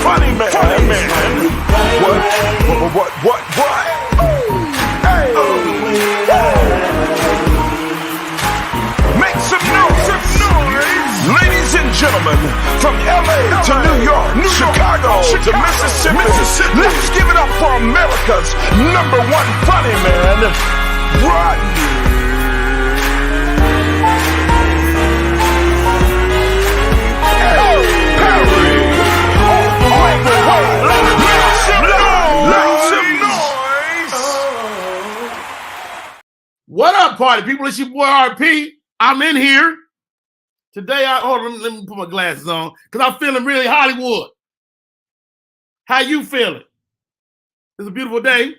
funny man. What? Hey. Make some noise. Ladies and gentlemen, from LA to New York, Chicago to Mississippi, let's give it up for America's #1 funny man, Rodney. What up, party people? It's your boy RP. I'm in here. Today, let me put my glasses on because I'm feeling really Hollywood. How you feeling? It's a beautiful day.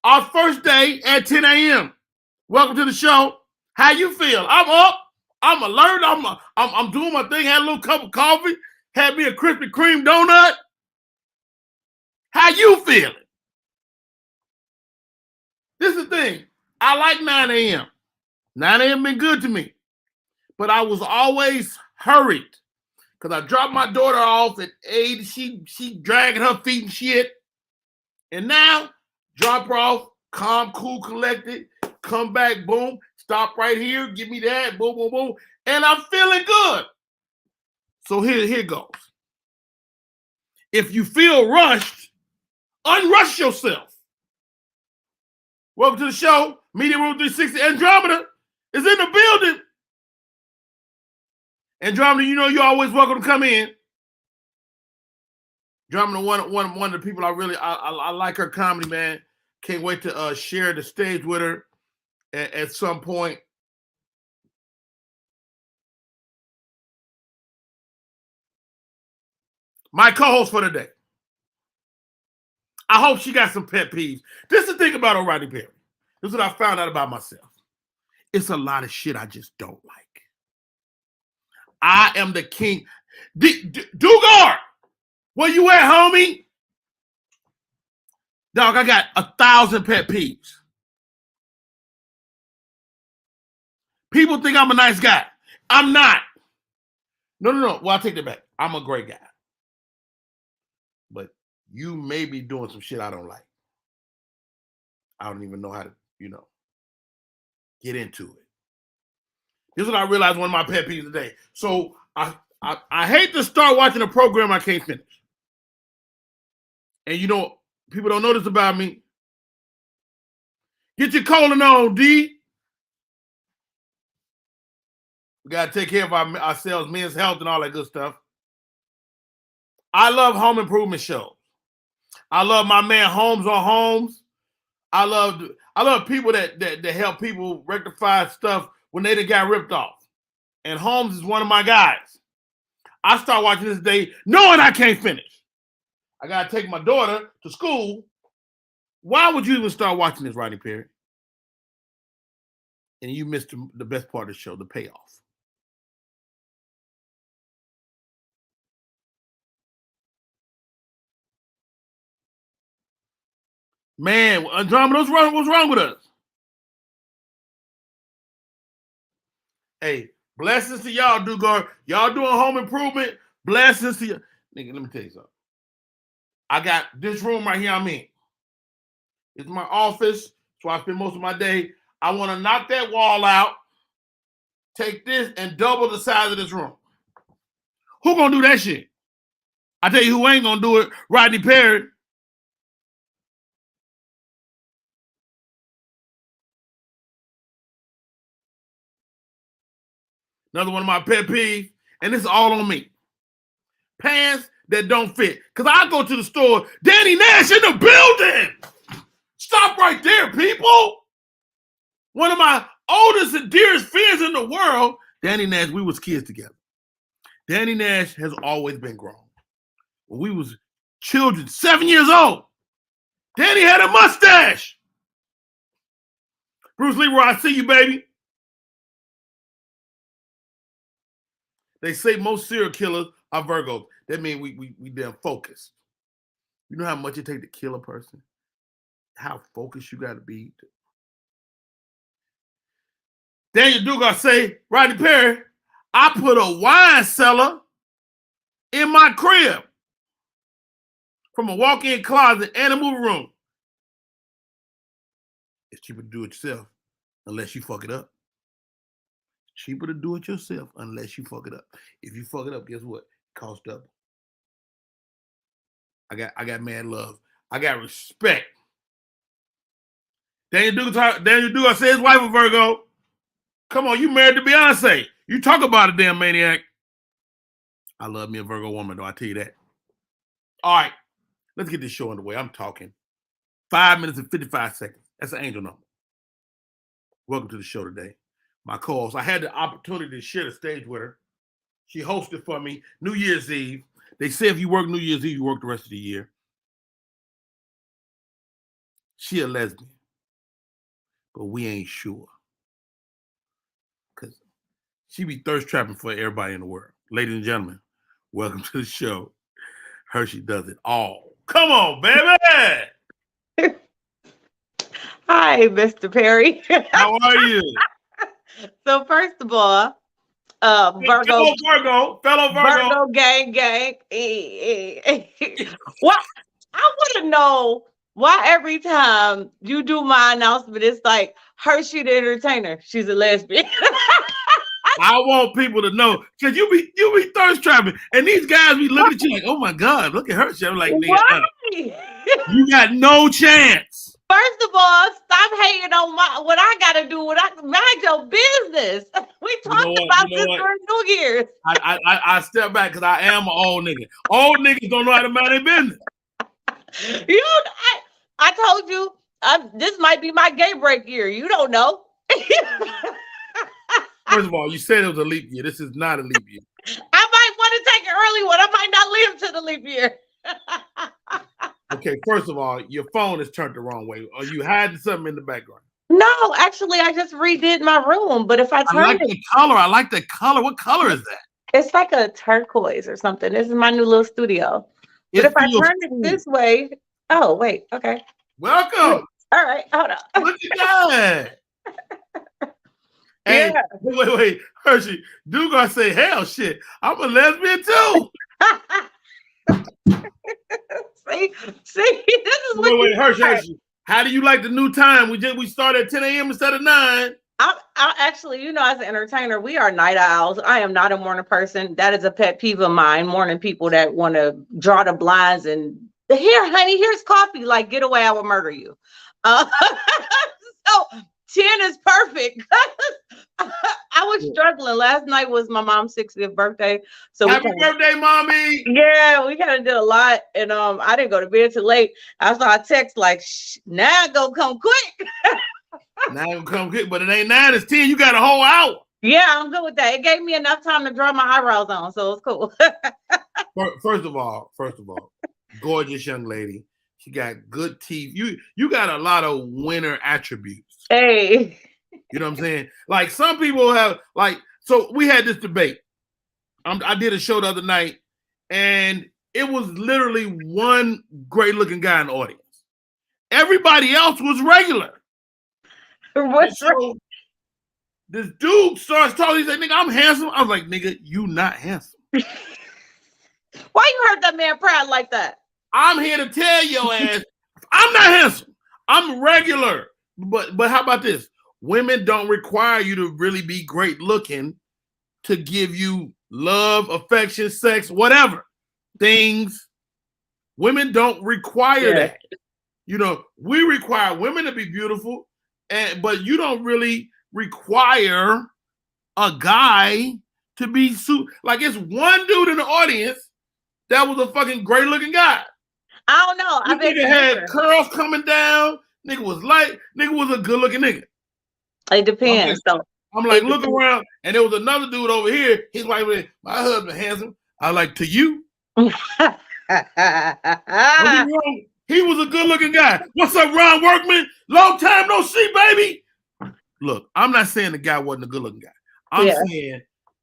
Our first day at 10 a.m. Welcome to the show. How you feel? I'm up. I'm alert. I'm doing my thing. Had a little cup of coffee. Had me a Krispy Kreme donut. How you feeling? This is the thing. I like 9 a.m. 9 a.m. been good to me. But I was always hurried because I dropped my daughter off at 8. She dragging her feet and shit. And now, drop her off, calm, cool, collected, come back, boom, stop right here, give me that, boom, boom, boom. And I'm feeling good. So here goes. If you feel rushed, unrush yourself. Welcome to the show. Media Room 360. Andromeda is in the building. Andromeda, you know you're always welcome to come in. Andromeda, one of the people I like her comedy, man. Can't wait to share the stage with her at some point. My co-host for today. I hope she got some pet peeves. This is the thing about Rodney Perry. This is what I found out about myself. It's a lot of shit I just don't like. I am the king. Dugar, where you at, homie? Dog, I got 1,000 pet peeves. People think I'm a nice guy. I'm not. No. Well, I'll take that back. I'm a great guy. But you may be doing some shit I don't like. I don't even know how to, get into it. This is what I realized one of my pet peeves today. So I hate to start watching a program I can't finish. And people don't know this about me. Get your colon on, D. We got to take care of ourselves, men's health, and all that good stuff. I love home improvement shows. I love my man Homes on Homes. I love people that help people rectify stuff when they done got ripped off. And Holmes is one of my guys. I start watching this day knowing I can't finish. I got to take my daughter to school. Why would you even start watching this, Rodney Perry? And you missed the best part of the show, the payoff. Man, Andromeda, what's wrong with us? Hey, blessings to y'all, Dugar. Y'all doing home improvement. Blessings to you. Nigga, let me tell you something. I got this room right here I'm in. It's my office, so I spend most of my day. I want to knock that wall out, take this, and double the size of this room. Who gonna do that shit? I tell you who ain't gonna do it, Rodney Perry. Another one of my pet peeves, and this is all on me. Pants that don't fit. Because I go to the store, Danny Nash in the building. Stop right there, people. One of my oldest and dearest friends in the world, Danny Nash, we was kids together. Danny Nash has always been grown. When we was children, 7 years old, Danny had a mustache. Bruce Leroy, I see you, baby. They say most serial killers are Virgos. That means we damn focused. You know how much it takes to kill a person? How focused you got to be. Daniel Dugas say, Rodney Perry, I put a wine cellar in my crib. from a walk-in closet and a movie room. It's cheaper to do it yourself unless you fuck it up. Cheaper to do it yourself unless you fuck it up. If you fuck it up, guess what? It costs double. I got mad love. I got respect. Daniel Duke, I say his wife a Virgo. Come on, you married to Beyonce. You talk about a damn maniac. I love me a Virgo woman, though, I tell you that. All right, let's get this show underway. I'm talking 5 minutes and 55 seconds. That's an angel number. Welcome to the show today. My co-host, I had the opportunity to share the stage with her. She hosted for me New Year's Eve. They say if you work New Year's Eve, you work the rest of the year. She a lesbian, but we ain't sure. Because she be thirst trapping for everybody in the world. Ladies and gentlemen, welcome to the show. Hershey does it all. Come on, baby. Hi, Mr. Perry. How are you? So first of all, Virgo gang. What I want to know why every time you do my announcement, it's like Hershey the entertainer. She's a lesbian. I want people to know because you be thirst trapping, and these guys be looking at you like, oh my God, look at Hershey. I'm like, nigga, you got no chance. First of all, stop hating on what I gotta do. Mind your business. We talked about this during New Year's. I step back because I am an old nigga. Old niggas don't know how to mind their business. I told you this might be my gay break year. You don't know. First of all, you said it was a leap year. This is not a leap year. I might want to take an early one. I might not live to the leap year. Okay, first of all, your phone is turned the wrong way. Are you hiding something in the background? No, actually, I just redid my room. But if I turn the color. I like the color. What color is that? It's like a turquoise or something. This is my new little studio. But if I turn it this way, oh wait, okay. Welcome. All right, hold on. Look at that. Hey, Yeah. Wait, Hershey, Duke gonna say, hell shit, I'm a lesbian too. See, this is what wait, Hershey, how do you like the new time? We started at 10 a.m. instead of 9. I actually, as an entertainer, we are night owls. I am not a morning person. That is a pet peeve of mine. Morning people that want to draw the blinds and here, honey, here's coffee. Like, get away, I will murder you. So 10 is perfect. I was struggling. Last night was my mom's 60th birthday. So happy birthday, mommy. Yeah, we kind of did a lot. And I didn't go to bed till late. I saw a text like, now I go come quick. Now it come quick, but it ain't 9, it's 10. You got a whole hour. Yeah, I'm good with that. It gave me enough time to draw my eyebrows on, so it's cool. First of all, gorgeous young lady. She got good teeth. You got a lot of winner attributes. Hey. You know what I'm saying? Like some people have so we had this debate. I did a show the other night, and it was literally one great looking guy in the audience. Everybody else was regular. So this dude starts talking. He's like, nigga, I'm handsome. I was like, nigga, you not handsome. Why you hurt that man proud like that? I'm here to tell your ass, I'm not handsome. I'm regular. But how about this? Women don't require you to really be great looking to give you love, affection, sex, whatever things. Women don't require that. We require women to be beautiful. But you don't really require a guy to be like it's one dude in the audience that was a fucking great looking guy. I don't know. I bet nigga had curls coming down. Nigga was light. Nigga was a good looking nigga. It depends. I'm like looking around, and there was another dude over here. He's like, my husband handsome. I like to you. He was a good-looking guy. What's up, Ron Workman? Long time no see, baby. Look, I'm not saying the guy wasn't a good-looking guy. I'm saying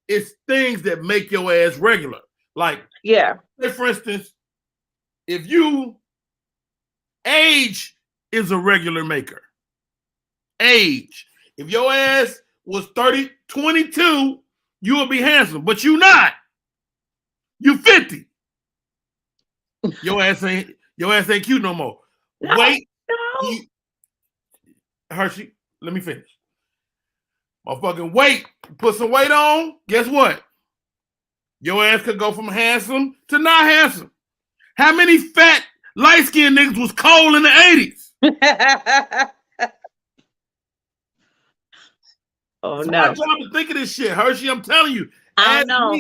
it's things that make your ass regular. Like, say for instance, if age is a regular maker. Age. If your ass was 22, you would be handsome, but you not. You 50. Your ass ain't. Your ass ain't cute no more. No, Wait, no. Hershey, let me finish. Motherfucking weight, put some weight on, guess what? Your ass could go from handsome to not handsome. How many fat, light-skinned niggas was cold in the 80s? Oh, It's no. my job to think of this shit, Hershey. I'm telling you. I know.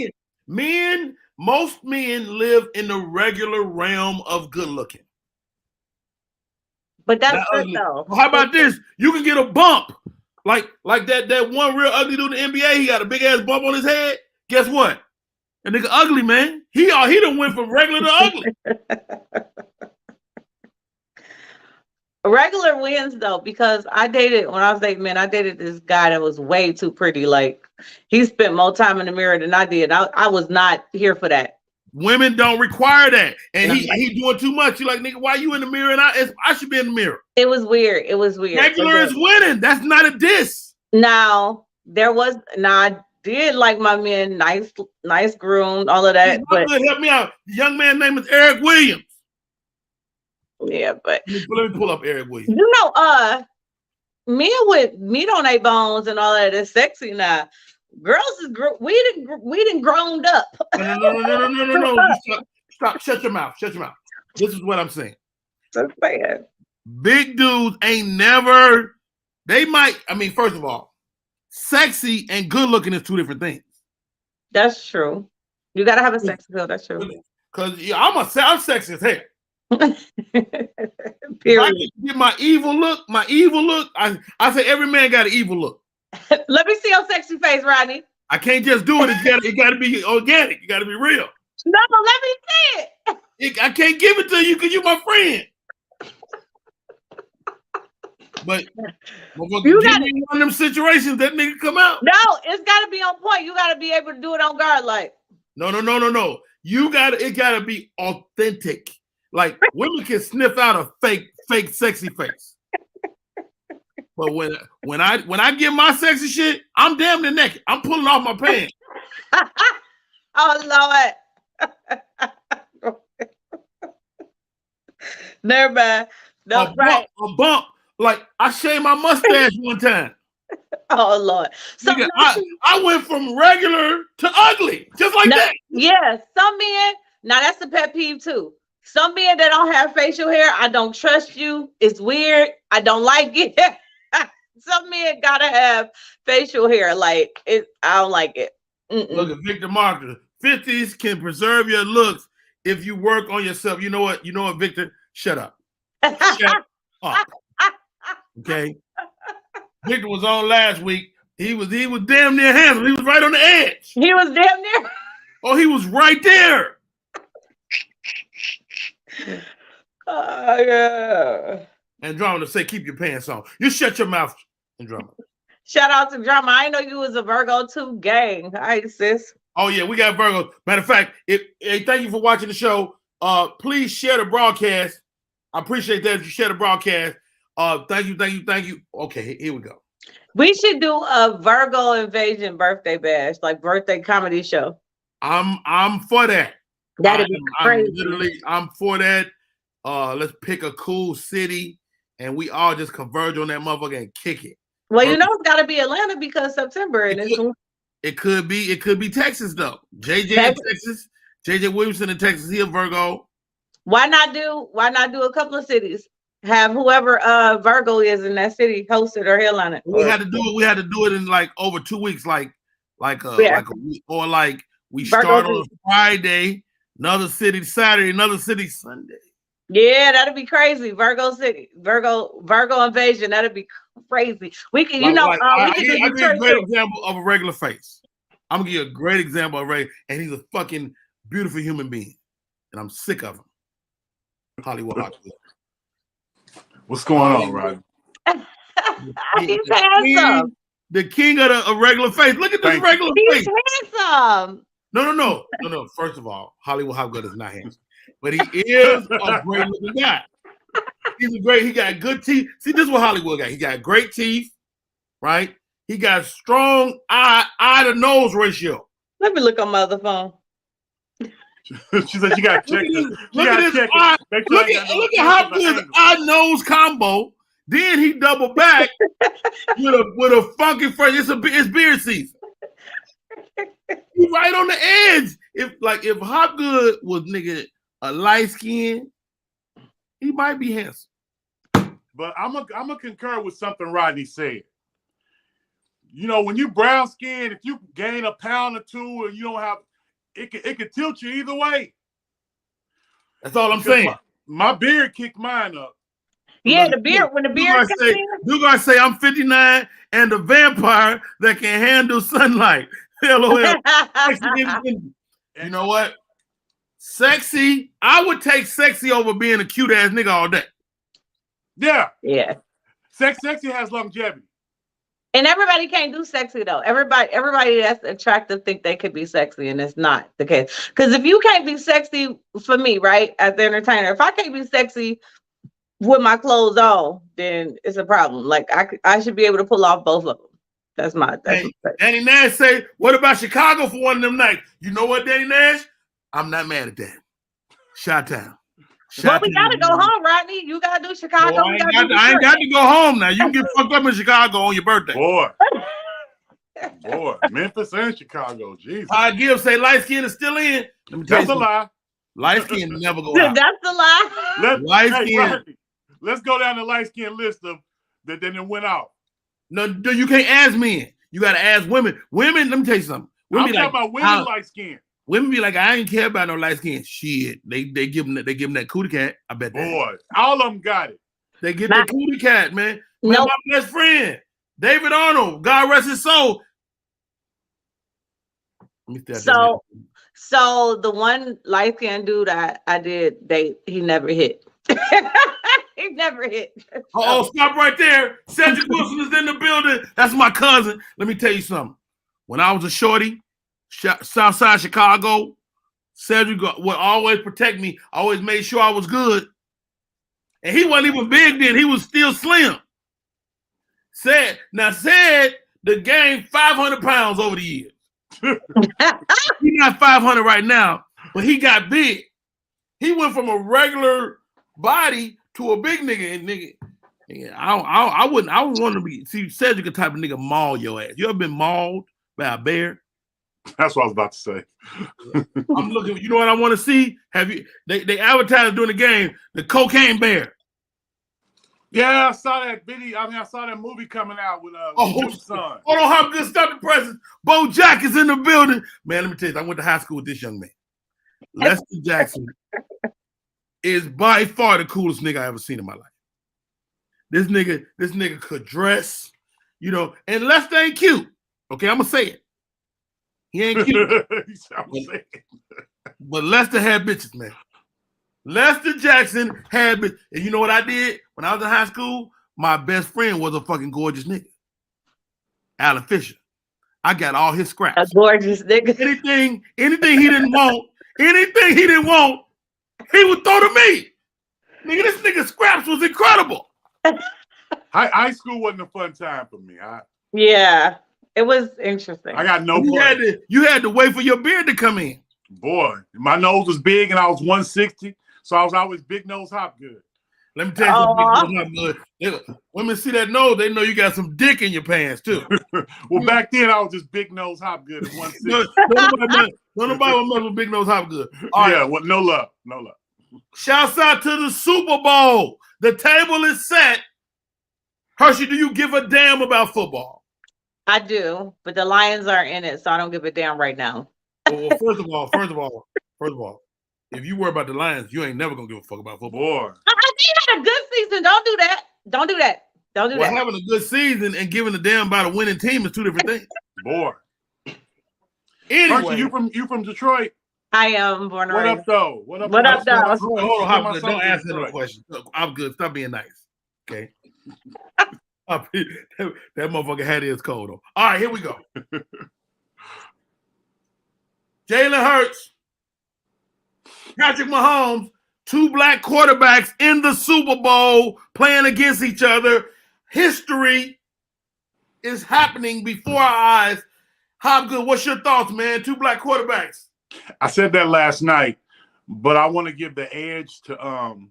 Most men live in the regular realm of good looking. But that's good though. Well, how about this? You can get a bump. Like that one real ugly dude in the NBA, he got a big ass bump on his head. Guess what? That nigga ugly, man. He done went from regular to ugly. Regular wins though, because when I was dating men, I dated this guy that was way too pretty. Like he spent more time in the mirror than I did. I was not here for that. Women don't require that, and he doing too much. You like, nigga, why you in the mirror and I should be in the mirror? It was weird. Regular is winning. That's not a diss. Now I did like my men, nice groomed, all of that. But help me out. The young man name is Eric Williams. Yeah, but let me pull up Eric Williams. You know, men with meat on their bones and all that is sexy now. Girls is we didn't grown up. No. Stop. Shut your mouth. This is what I'm saying. Just saying. Big dudes ain't never. They might. I mean, first of all, sexy and good looking is two different things. That's true. You gotta have a sex appeal. That's true. Because I'm sexy as hell. Period. I get my evil look. I say every man got an evil look. Let me see your sexy face, Rodney. I can't just do it. It got to be organic. It got to be real. No, let me see it. I can't give it to you because you're my friend. But you got one of them situations that nigga come out. No, it's got to be on point. You got to be able to do it on guard. Like no. It got to be authentic. Like women can sniff out a fake sexy face. But when I get my sexy shit, I'm damn near naked. I'm pulling off my pants. Oh Lord. Never mind. No, right. A bump. Like I shaved my mustache one time. Oh Lord. So nigga, I went from regular to ugly, just like that. Yeah, some men. Now that's a pet peeve too. Some men that don't have facial hair, I don't trust you. It's weird. I don't like it. Some men gotta have facial hair. Like it, I don't like it. Look at Victor Marker. 50s can preserve your looks if you work on yourself. You know what, Victor? Shut up. Shut up. Okay. Victor was on last week. He was damn near handsome. He was right on the edge. He was damn near. Oh, he was right there. Oh yeah. Andromeda say, keep your pants on. You shut your mouth, Andromeda. Shout out to Drama. I know you was a Virgo too, gang. All right, sis. Oh yeah, we got Virgos. Matter of fact, thank you for watching the show. Please share the broadcast. I appreciate that if you share the broadcast. Thank you. Okay, here we go. We should do a Virgo Invasion birthday bash, like birthday comedy show. I'm for that. That'd be crazy. I'm for that. Let's pick a cool city and we all just converge on that motherfucker and kick it. Well, it's got to be Atlanta because September and it could be Texas though. JJ in Texas, JJ Williamson in Texas. He a Virgo. Why not do a couple of cities? Have whoever Virgo is in that city host it or headline it. We had to do it in like over 2 weeks, like a week, or like we start on a Friday, another city Saturday, another city Sunday. Yeah, that'd be crazy. Virgo Invasion. That'd be crazy. We can, I'll give you a great example of a regular face. I'm gonna give you a great example of Ray, and he's a fucking beautiful human being, and I'm sick of him. Hollywood. What's going on, Rod? He's handsome. The king of a regular face. Look at this regular face. He's handsome. No. First of all, Hollywood Hopgood is not handsome, but he is a great looking guy. He got good teeth. See, this is what Hollywood got. He got great teeth, right? He got strong eye to nose ratio. Let me look on my other phone. She said you got to check this. Look at this eye. Look at Hopkins' eye nose combo. Then he double back with a funky phrase. It's beard season. He's right on the edge. If Hopgood was nigga a light skin, he might be handsome. But I'm gonna concur with something Rodney said. You know, when you brown skin, if you gain a pound or two and you don't have it could tilt you either way. That's all I'm saying. My beard kicked mine up. Yeah, the beard, when the beard comes in. You're going to say I'm 59 and a vampire that can handle sunlight. LOL. You know what? Sexy. I would take sexy over being a cute ass nigga all day. Yeah. Yeah. Sexy has longevity. And everybody can't do sexy though. Everybody that's attractive think they could be sexy, and it's not the case. Because if you can't be sexy for me, right, as the entertainer, if I can't be sexy with my clothes on, then it's a problem. Like I should be able to pull off both of them. That's Danny Nash say, what about Chicago for one of them nights? You know what, Danny Nash? I'm not mad at that. Chi-town. But we gotta go home, Rodney. You gotta do Chicago. I ain't got to go home now. You can get fucked up in Chicago on your birthday. Boy, Memphis and Chicago. Jesus. I give say light skin is still in. Let me tell That's you a lie. Light skin never go out. That's the lie. Let's go down the light skin list of that then it went out. No, you can't ask men. You gotta ask women. Women, let me tell you something. I'm talking about women light skin. Women be like, I ain't care about no light skin. Shit, they give them that cootie cat. I bet. Boy, all of them got it. They get the cootie cat, man. My best friend, David Arnold, God rest his soul. So the one light skinned dude I did date, he never hit. He never hit. Oh, stop right there. Cedric Wilson is in the building. That's my cousin. Let me tell you something. When I was a shorty, Southside Chicago, Cedric would always protect me, always made sure I was good. And he wasn't even big then, he was still slim. Said the gained 500 pounds over the years. He's not 500 right now, but he got big. He went from a regular body to a big nigga, and I wouldn't want to be. See, Cedric the type of nigga maul your ass. You ever been mauled by a bear? That's what I was about to say. I'm looking. You know what I want to see? Have you? They advertised during the game the cocaine bear. Yeah, I saw that video. I saw that movie coming out with son. Hold on, how good stuff the presence. Bo Jack is in the building. Man, let me tell you, I went to high school with this young man. Lester Jackson is by far the coolest nigga I ever seen in my life. This nigga could dress, you know, and Lester ain't cute. Okay, I'm gonna say it. He ain't cute. But Lester had bitches, man. Lester Jackson had bitches. And you know what I did when I was in high school? My best friend was a fucking gorgeous nigga. Alan Fisher. I got all his scraps. A gorgeous nigga. Anything he didn't want, he would throw to me. Nigga, this nigga scraps was incredible. High school wasn't a fun time for me. Yeah, it was interesting. I got no fun. You had to wait for your beard to come in. Boy, my nose was big and I was 160, so I was always big nose Hopgood. Let me tell you something. Big nose Hopgood. Women see that nose, they know you got some dick in your pants too. Well, back then I was just big nose Hopgood at 160. Nobody will mess with big nose Hopgood. Yeah, well, no love. Shouts out to the Super Bowl. The table is set. Hershey, do you give a damn about football? I do, but the Lions are in it, so I don't give a damn right now. Well, first of all, if you worry about the Lions, you ain't never gonna give a fuck about football. Boy. I think you had a good season. Don't do that. Having a good season and giving a damn about a winning team is two different things. Boy. Anyway, Hershey, you from Detroit? I am born and raised. What up, though? Hold on, don't ask no question. I'm good. Stop being nice. Okay. That motherfucker had his cold on. All right, here we go. Jalen Hurts, Patrick Mahomes, two black quarterbacks in the Super Bowl playing against each other. History is happening before our eyes. Hopgood, what's your thoughts, man? Two black quarterbacks. I said that last night, but I want to give the edge to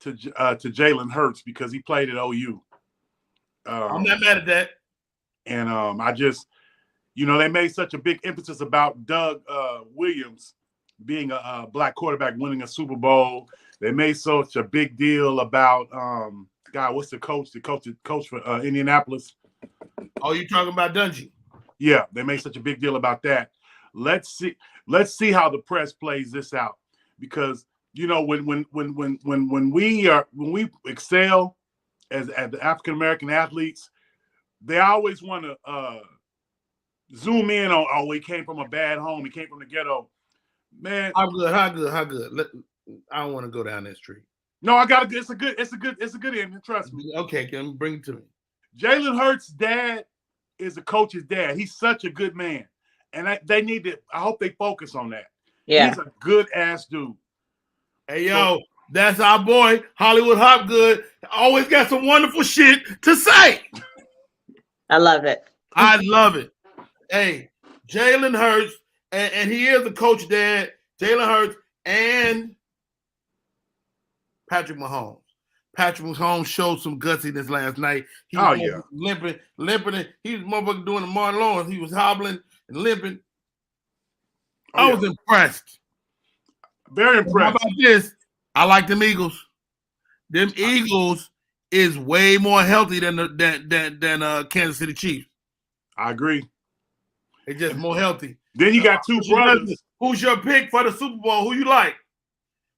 Jalen Hurts because he played at OU. I'm not mad at that. And I just, they made such a big emphasis about Doug Williams being a black quarterback winning a Super Bowl. They made such a big deal about God. What's the coach? The coach for Indianapolis. Oh, you talking about Dungy? Yeah, they made such a big deal about that. Let's see how the press plays this out, because when we excel as the African American athletes, they always want to zoom in on, oh, he came from a bad home, he came from the ghetto. Man, how good? I don't want to go down that street. No, I got it's a good ending. Trust me. Okay, can bring it to me. Jalen Hurts' dad is a coach's dad. He's such a good man, and I hope they focus on that. Yeah, he's a good ass dude. Hey yo, that's our boy Hollywood Hopgood. Always got some wonderful shit to say. I love it. I love it. Hey, Jalen Hurts, and he is a coach dad. Jalen Hurts and Patrick Mahomes. Patrick Mahomes showed some gutsiness last night. He was limping. He was motherfucking doing the Martin Lawrence. He was hobbling and limping. I was impressed. Very impressed. How about this? I like them Eagles. Them Eagles is way more healthy than Kansas City Chiefs. I agree. They're just more healthy. Then you got two brothers. Who's your pick for the Super Bowl? Who you like?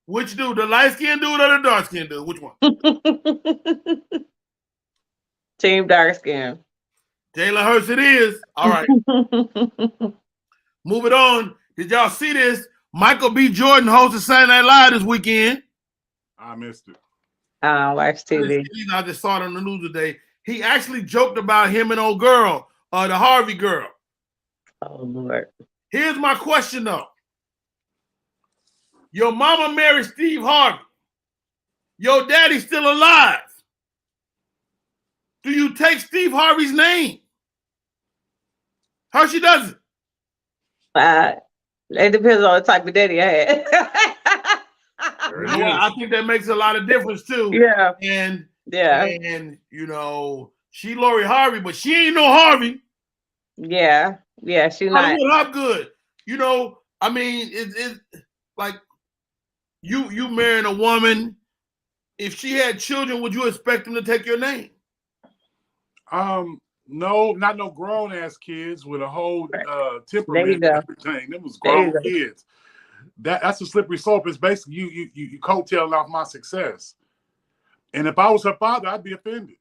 Which dude? The light-skinned dude or the dark-skinned dude? Which one? Team dark skin. Jalen Hurts it is. All right. Moving on. Did y'all see this? Michael B. Jordan hosted Saturday Night Live this weekend. I missed it. I don't watch TV. I just saw it on the news today. He actually joked about him and old girl, the Harvey girl. Oh, Lord. Here's my question, though. Your mama married Steve Harvey. Your daddy's still alive. Do you take Steve Harvey's name? Hershey doesn't. It depends on the type of daddy I had. I think that makes a lot of difference too. Yeah. And she Lori Harvey, but she ain't no Harvey. Yeah. Yeah, she's not. Good. I mean, it's like you marrying a woman. If she had children, would you expect them to take your name? No, not no grown ass kids with a whole temperament and everything. Them was grown kids. That's a slippery slope. It's basically you coattailing off my success. And if I was her father, I'd be offended.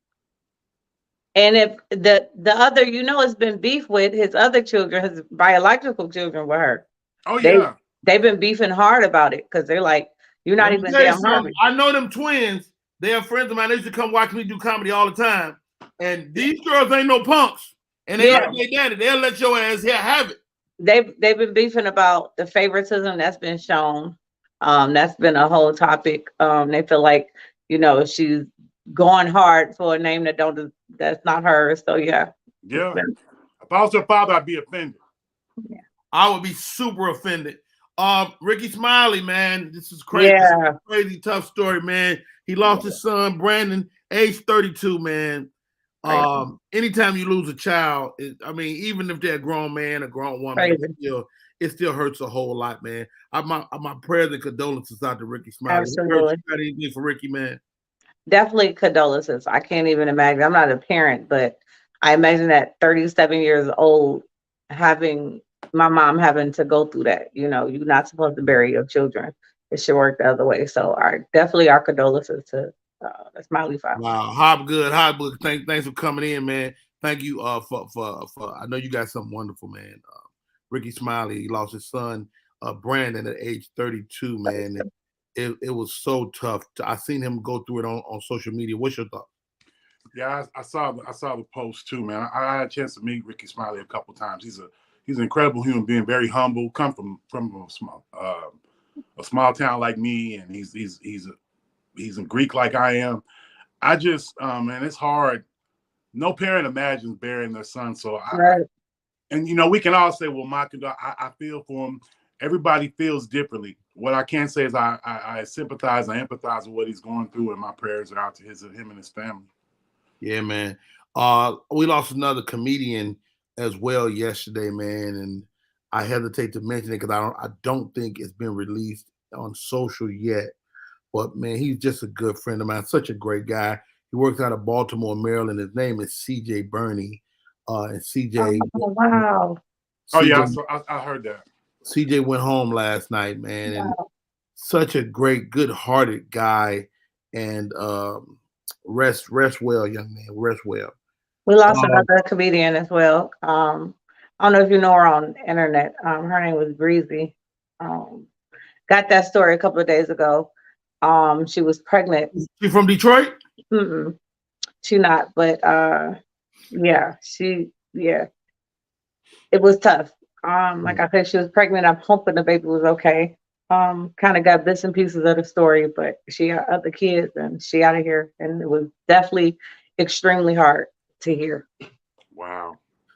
And if the other, has been beef with his other children, his biological children with her. Oh yeah. They've been beefing hard about it because they're like, you're not even damn Harvey. I know them twins. They are friends of mine. They used to come watch me do comedy all the time. And these girls ain't no punks. And they like their daddy. They'll let your ass here have it. They've been beefing about the favoritism that's been shown. That's been a whole topic. They feel like, she's going hard for a name that's not hers. So yeah. Yeah. If I was her father, I'd be offended. Yeah. I would be super offended. Ricky Smiley, man, this is crazy. Yeah. Crazy tough story, man. He lost his son, Brandon, age 32, man. Anytime you lose a child, even if they're a grown man, a grown woman, it still hurts a whole lot, man. My prayers and condolences out to Ricky Smiley. Absolutely. You got anything for Ricky, man? Definitely condolences. I can't even imagine. I'm not a parent, but I imagine at 37 years old, my mom having to go through that. You're not supposed to bury your children. It should work the other way. So definitely our condolences to the Smiley family. Wow, Hopgood. Thanks for coming in, man. Thank you for I know you got something wonderful, man. Ricky Smiley, he lost his son, Brandon, at age 32, man. It was so tough. I seen him go through it on social media. What's your thought? Yeah, I saw the post too, man. I had a chance to meet Ricky Smiley a couple times. He's an incredible human being, very humble. Come from a small town like me, and he's a Greek like I am. I just man, it's hard. No parent imagines burying their son. So And we can all say, well, I feel for him. Everybody feels differently. What I can say is I sympathize, I empathize with what he's going through, and my prayers are out to him and his family. Yeah, man. We lost another comedian as well yesterday, man, and I hesitate to mention it because I don't think it's been released on social yet. But man, he's just a good friend of mine, such a great guy. He works out of Baltimore, Maryland. His name is CJ Burney. And CJ. Oh, wow. Oh, CJ, yeah, I heard that. CJ went home last night, man, and such a great, good-hearted guy. And rest well, young man. Rest well. We lost another comedian as well. I don't know if you know her on the internet. Her name was Breezy. Got that story a couple of days ago. She was pregnant. She from Detroit? She not, but yeah. It was tough. Like I said, she was pregnant. I'm hoping the baby was okay. Kind of got bits and pieces of the story, but she got other kids and she out of here. And it was definitely extremely hard to hear. Wow.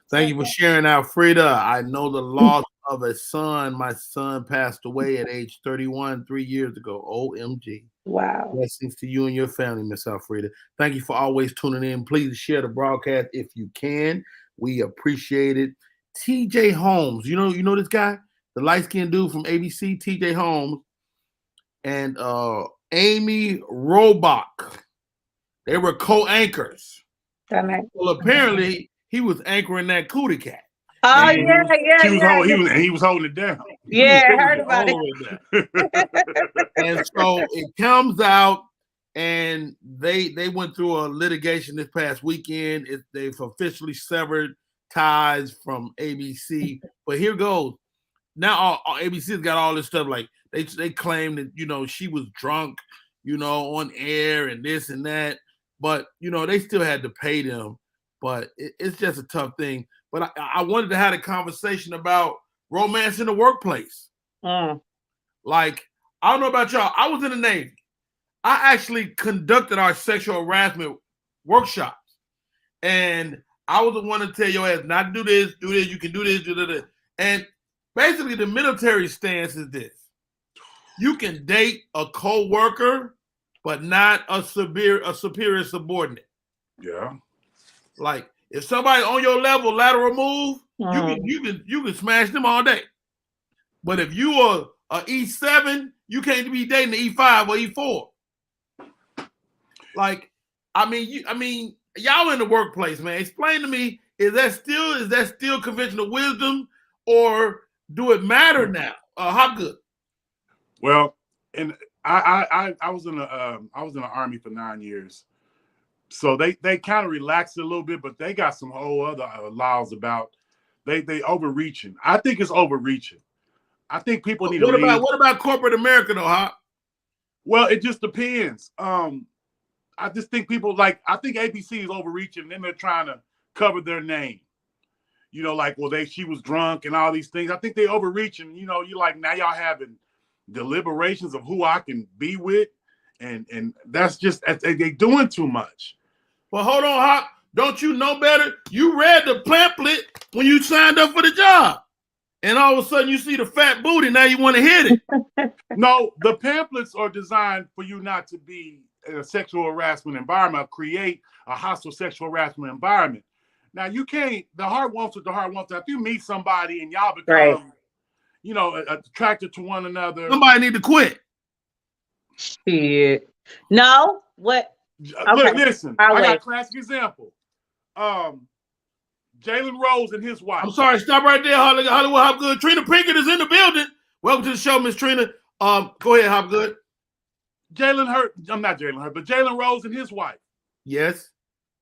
Thank you for sharing, Alfreda. I know the loss of a son. My son passed away at age 31 3 years ago. OMG. Wow. Blessings to you and your family, Miss Alfreda. Thank you for always tuning in. Please share the broadcast if you can. We appreciate it. TJ Holmes, you know this guy, the light-skinned dude from ABC, TJ Holmes, and Amy Robach. They were co-anchors. Well, apparently he was anchoring that Cootie Cat. Oh, And He was holding it down. Yeah, I heard about it. And so it comes out, and they went through a litigation this past weekend. They've officially severed ties from ABC. But here goes. Now ABC's got all this stuff, like they claim that she was drunk, on air and this and that. But they still had to pay them. But it's just a tough thing. But I wanted to have a conversation about romance in the workplace. Like, I don't know about y'all. I was in the Navy. I actually conducted our sexual harassment workshops. And I was the one to tell your ass not to do this, you can do this, do this. And basically the military stance is this. You can date a co-worker, but not a superior subordinate. Yeah. Like, if somebody on your level lateral move, you can smash them all day. But if you are a E7, you can't be dating the E5 or E4. Like, I mean, y'all in the workplace, man. Explain to me, is that still conventional wisdom, or do it matter now? How good? Well, and I was in the Army for 9 years. So they kind of relaxed it a little bit, but they got some whole other laws about they overreaching. I think it's overreaching. I think people need to leave. What about corporate America though, huh? Well, it just depends. I just think I think ABC is overreaching, and then they're trying to cover their name. She was drunk and all these things. I think they overreaching. You're like, now y'all having deliberations of who I can be with, and that's just they doing too much. Well, hold on, Hop. Don't you know better? You read the pamphlet when you signed up for the job. And all of a sudden you see the fat booty, now you want to hit it. No, the pamphlets are designed for you not to be in a sexual harassment environment, create a hostile sexual harassment environment. Now, you can't, the heart wants what the heart wants. If you meet somebody and y'all become, attracted to one another. Somebody need to quit. Shit. No, what? Okay. Look, listen, I got a classic example. Jalen Rose and his wife. I'm sorry, stop right there, Hollywood Hopgood. Trina Pinkett is in the building. Welcome to the show, Miss Trina. Go ahead, Hopgood. Jalen Rose and his wife. Yes.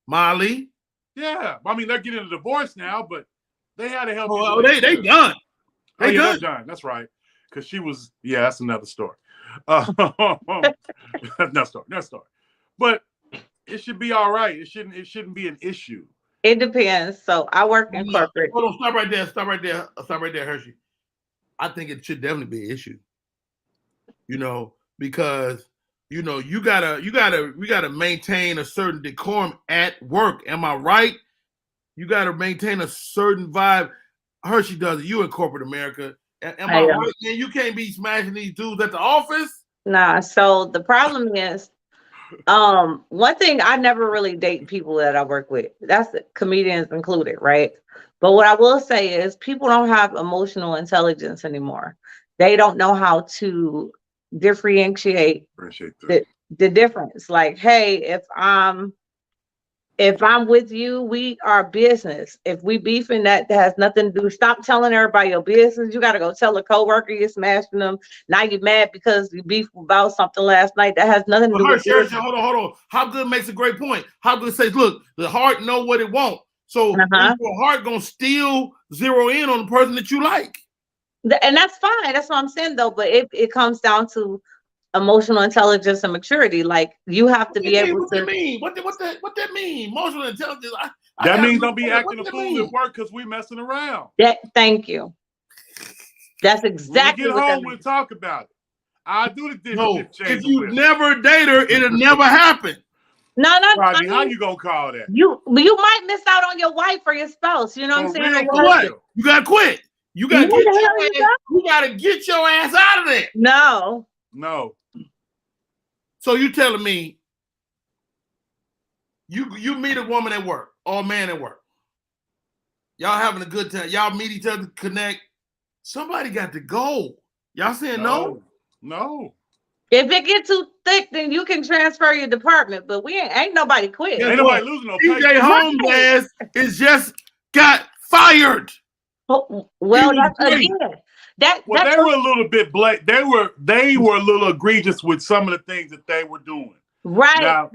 Molly. Yeah. I mean, they're getting a divorce now, but they had to help. They done. They're done. That's right. Because she was, that's another story. Next story. But it should be all right. It shouldn't be an issue. It depends. So I work in corporate. Hold on, stop right there, Hershey. I think it should definitely be an issue. Because we gotta maintain a certain decorum at work. Am I right? You gotta maintain a certain vibe. Hershey does it. You in corporate America. Am I I am. right, man? You can't be smashing these dudes at the office. Nah, so the problem is, one thing, I never really date people that I work with. That's comedians included, right? But what I will say is people don't have emotional intelligence anymore. They don't know how to differentiate Appreciate that. the difference. Like, hey, if I'm with you, we are business. If we beefing, that has nothing to do. Stop telling everybody your business. You got to go tell a coworker you're smashing them. Now you're mad because you beefed about something last night. That has nothing to do with Hershey, business. hold on. How good makes a great point. How good says, look, the heart know what it wants. So is your heart gonna still zero in on the person that you like? And that's fine. That's what I'm saying, though. But it comes down to emotional intelligence and maturity. Like, you have to be able What to. that mean? What that mean? Emotional intelligence. That means don't be acting a that fool mean? at work because we messing around. Thank you. That's When exactly we get what that home, we'll means. talk about it. I do the dish. No, if you never date her, it'll never happen. No, Rodney, how you gonna call that? You might miss out on your wife or your spouse. You know what I'm saying? real, For what? You gotta quit. You gotta Where get the your hell you ass. You gotta get your ass out of there. No. So you telling me you meet a woman at work or a man at work. Y'all having a good time. Y'all meet each other, connect. Somebody got to go. Y'all saying no? No. If it get too thick, then you can transfer your department. But we ain't nobody quit. Ain't nobody losing no pay. DJ Holmes' ass is just got fired. Well, that's again. They were a little bit black. They were a little egregious with some of the things that they were doing. Right. Now,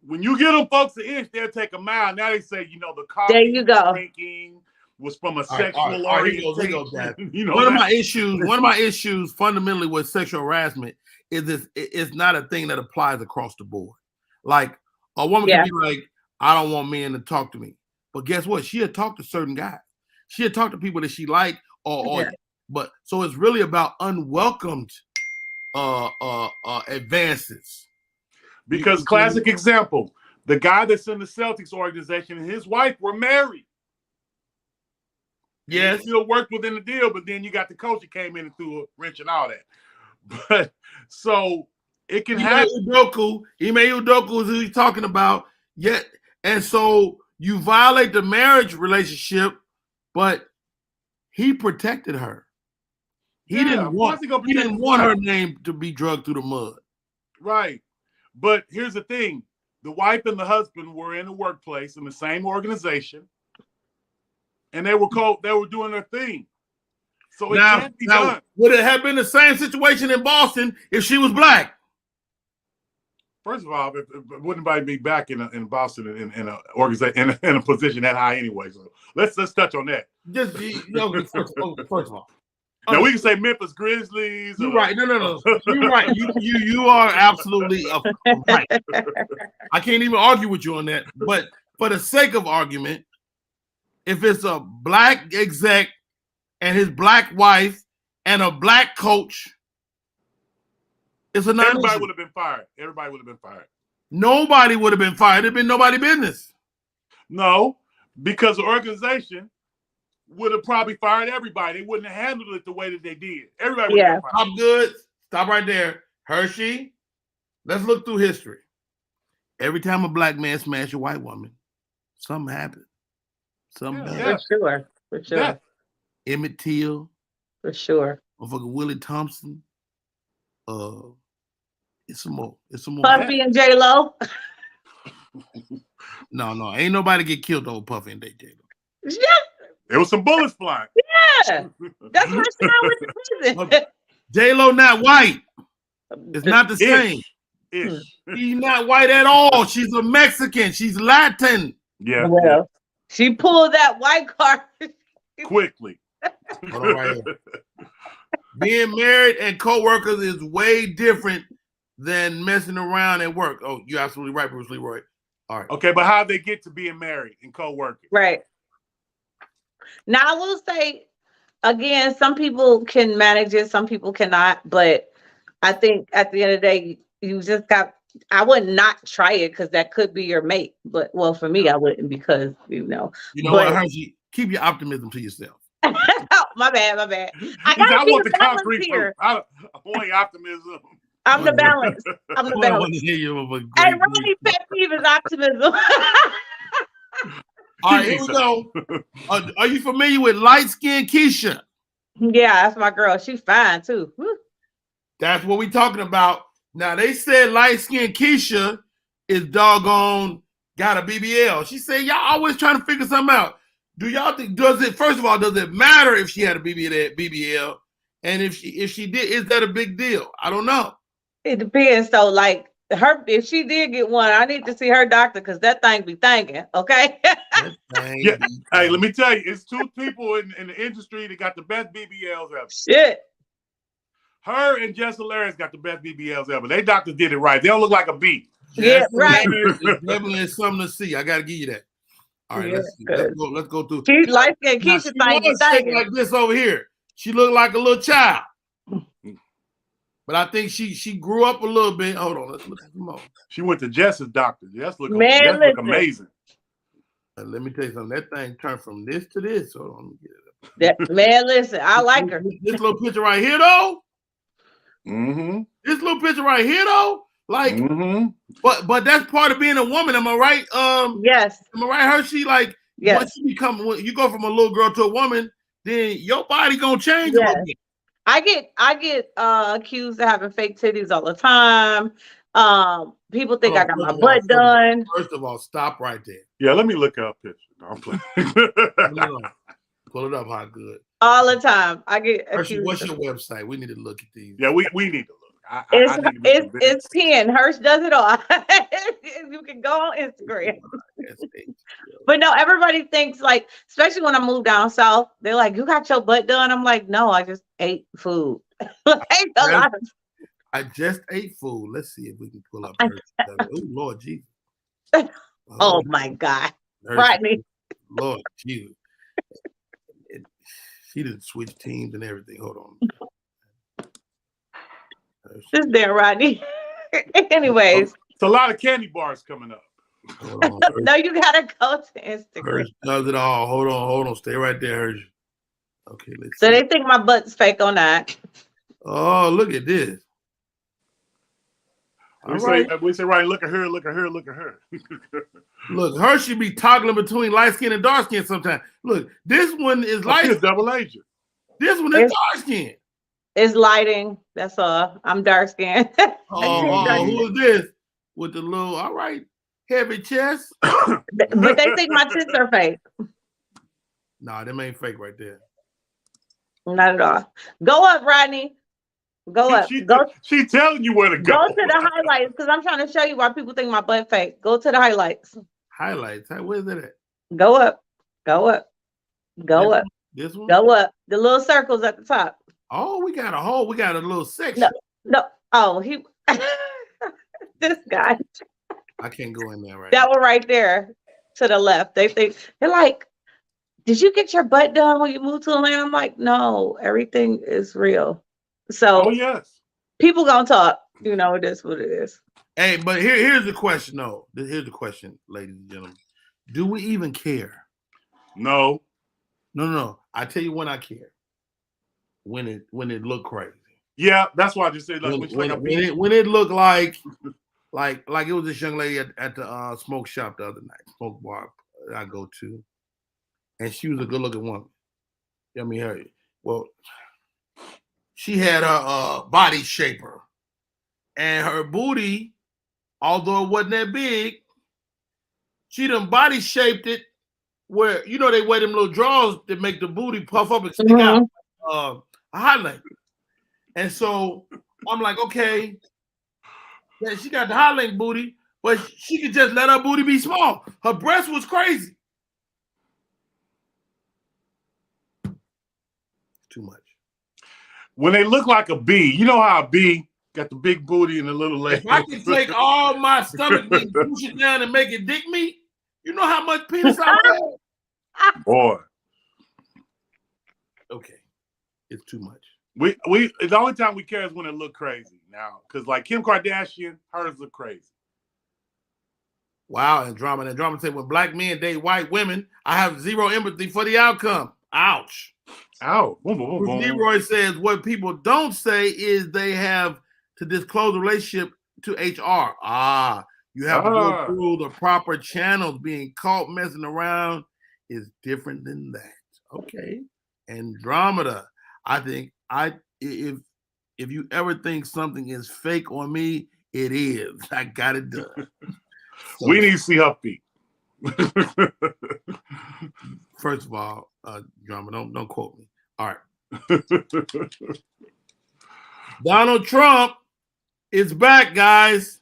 when you give them folks an inch, they'll take a mile. Now they say, the coffee there you go. drinking was from a sexual orientation. One of my issues fundamentally with sexual harassment is this: it's not a thing that applies across the board. Like a woman can be like, I don't want men to talk to me. But guess what? She had talked to certain guys. She had talked to people that she liked, but so it's really about unwelcomed advances. Because classic example, the guy that's in the Celtics organization and his wife were married. Yes. He still worked within the deal, but then you got the coach that came in and threw a wrench and all that. But so it can happen. Ime Udoka is who he's talking about. Yet, and so you violate the marriage relationship, but he protected her. He didn't want her name to be dragged through the mud. Right. But here's the thing. The wife and the husband were in the workplace in the same organization. And they were doing their thing. So it can't be done. Would it have been the same situation in Boston if she was black? First of all, it wouldn't anybody be back in Boston in a organization in a position that high anyway. So let's touch on that. Just first of all. Now we can say Memphis Grizzlies. You're right. No. You're right. You are absolutely right. I can't even argue with you on that. But for the sake of argument, if it's a black exec and his black wife and a black coach, it's a non-issue. Everybody would have been fired. Nobody would have been fired. It'd been nobody's business. No, because the organization would have probably fired everybody. They wouldn't have handled it the way that they did. Everybody would have been fired. I'm good. Stop right there. Hershey, let's look through history. Every time a black man smashed a white woman, something happened. Something bad. For sure. Yeah. Emmett Till. For sure. Motherfucker Willie Thompson. It's some more. Puffy and J-Lo. No. Ain't nobody get killed over Puffy and J-Lo. Yeah. There was some bullets flying. Yeah. That's what I'm with the prison. J-Lo not white. It's not the same. She's not white at all. She's a Mexican. She's Latin. Yeah. Well, she pulled that white card quickly. Hold on right here. Being married and co-workers is way different than messing around at work. Oh, you're absolutely right, Bruce Leroy. All right. Okay, but how they get to being married and co-working? Right. Now, I will say, again, some people can manage it, some people cannot. But I think at the end of the day, you just got, I would not try it because that could be your mate. But, well, for me, I wouldn't because, You know what, Hershey? Keep your optimism to yourself. My bad. I He gotta said, I be want the the balance concrete proof. here. I want optimism. I'm the balance. I'm the I want balance. to hear you of a And great Ronnie's pet peeve is optimism. All right, here we go. Are you familiar with light skinned Keisha? Yeah, that's my girl. She's fine too. Woo. That's what we talking about. Now they said light skinned Keisha is doggone got a BBL. She said y'all always trying to figure something out. Do y'all think first of all, does it matter if she had a BBL? And if she did, is that a big deal? I don't know. It depends. So, like if she did get one, I need to see her doctor because that thing be thinking. Okay. Yeah. Hey, let me tell you, it's two people in the industry that got the best BBLs ever. Shit. Her and Jess Hilarious got the best BBLs ever. They doctors did it right. They don't look like a bee. Yeah, right. Definitely is something to see. I got to give you that. All right, Yeah, let's go through. She's light skinned Keisha thing like this over here. She looked like a little child. But I think she grew up a little bit. Hold on, let's look at some more. She went to Jess's doctor. Jess look amazing. Let me tell you something. That thing turned from this to this. Hold on, let me get it up. Man, listen, I like her. This little picture right here, though. Mm-hmm. This little picture right here, though. Like, but that's part of being a woman. Am I right? Yes. Am I right, Hershey? Like, yes. When you go from a little girl to a woman, then your body gonna change a little bit. I get accused of having fake titties all the time. People think I got my butt done. First of all, stop right there. Yeah, let me look up pictures. I'm playing. Pull it up, how good. All the time. I get accused. What's your website? We need to look at these. Yeah, we need to look. It's Pen. Hersh does it all. You can go on Instagram. But no, everybody thinks like, especially when I moved down south, they're like, "You got your butt done?" I'm like, "No, I just ate food." I just ate food. Let's see if we can pull up. Oh Lord Jesus! Oh my God, Rodney! Lord Jesus! She didn't switch teams and everything. Hold on. This there, Rodney. Anyways, it's a lot of candy bars coming up. No, you gotta go to Instagram. Does it all? Hold on. Stay right there, Hershey. Okay, let's so see. They think my butt's fake on that. Oh, look at this. We say right. Look at her. Look at her. Look at her. Look, Hershey be toggling between light skin and dark skin sometimes. Look, this one is light. She's a double agent. This one is dark skin. It's lighting. That's all. I'm dark skinned. Who is this? With the little, all right, heavy chest. But they think my tits are fake. Nah, them ain't fake right there. Not at all. Go up, Rodney. Go up. She's telling you where to go. Go to the highlights because I'm trying to show you why people think my butt fake. Go to the highlights. Highlights? Where's it at? Go up. Go up. Go up. This one? Go up. The little circles at the top. Oh, we got a little section. No. Oh, this guy. I can't go in there right now. That now. one right there to the left. They're like, did you get your butt done when you moved to Atlanta? I'm like, no, everything is real. So yes. People gonna talk. You know, it is what it is. Hey, but here's the question, though. Here's the question, ladies and gentlemen. Do we even care? No. I tell you when I care. When it look crazy. Yeah, that's why I just said like when it looked like it was this young lady at the smoke shop the other night, smoke bar I go to, and she was a good looking woman. I mean, she had her body shaper, and her booty, although it wasn't that big, she done body shaped it where they wear them little drawers that make the booty puff up and stick out. A highlight. And so I'm like, okay, yeah, she got the highlight booty, but she could just let her booty be small. Her breast was crazy. Too much. When they look like a bee, you know how a bee got the big booty and the little leg. If I could take all my stomach and push it down and make it dick meat, you know how much penis I have? Boy. Okay. It's too much. We the only time we care is when it look crazy now, because like Kim Kardashian, hers look crazy. Wow, and drama said when black men date white women, I have zero empathy for the outcome. Ouch. Ow. Boom, boom, boom, Bruce boom. Leroy says what people don't say is they have to disclose the relationship to HR. You have to go through the proper channels. Being caught messing around is different than that. Okay. Andromeda. I think if you ever think something is fake on me, it is. I got it done. So, we need to see her feet. First of all, drama, don't quote me. All right. Donald Trump is back, guys.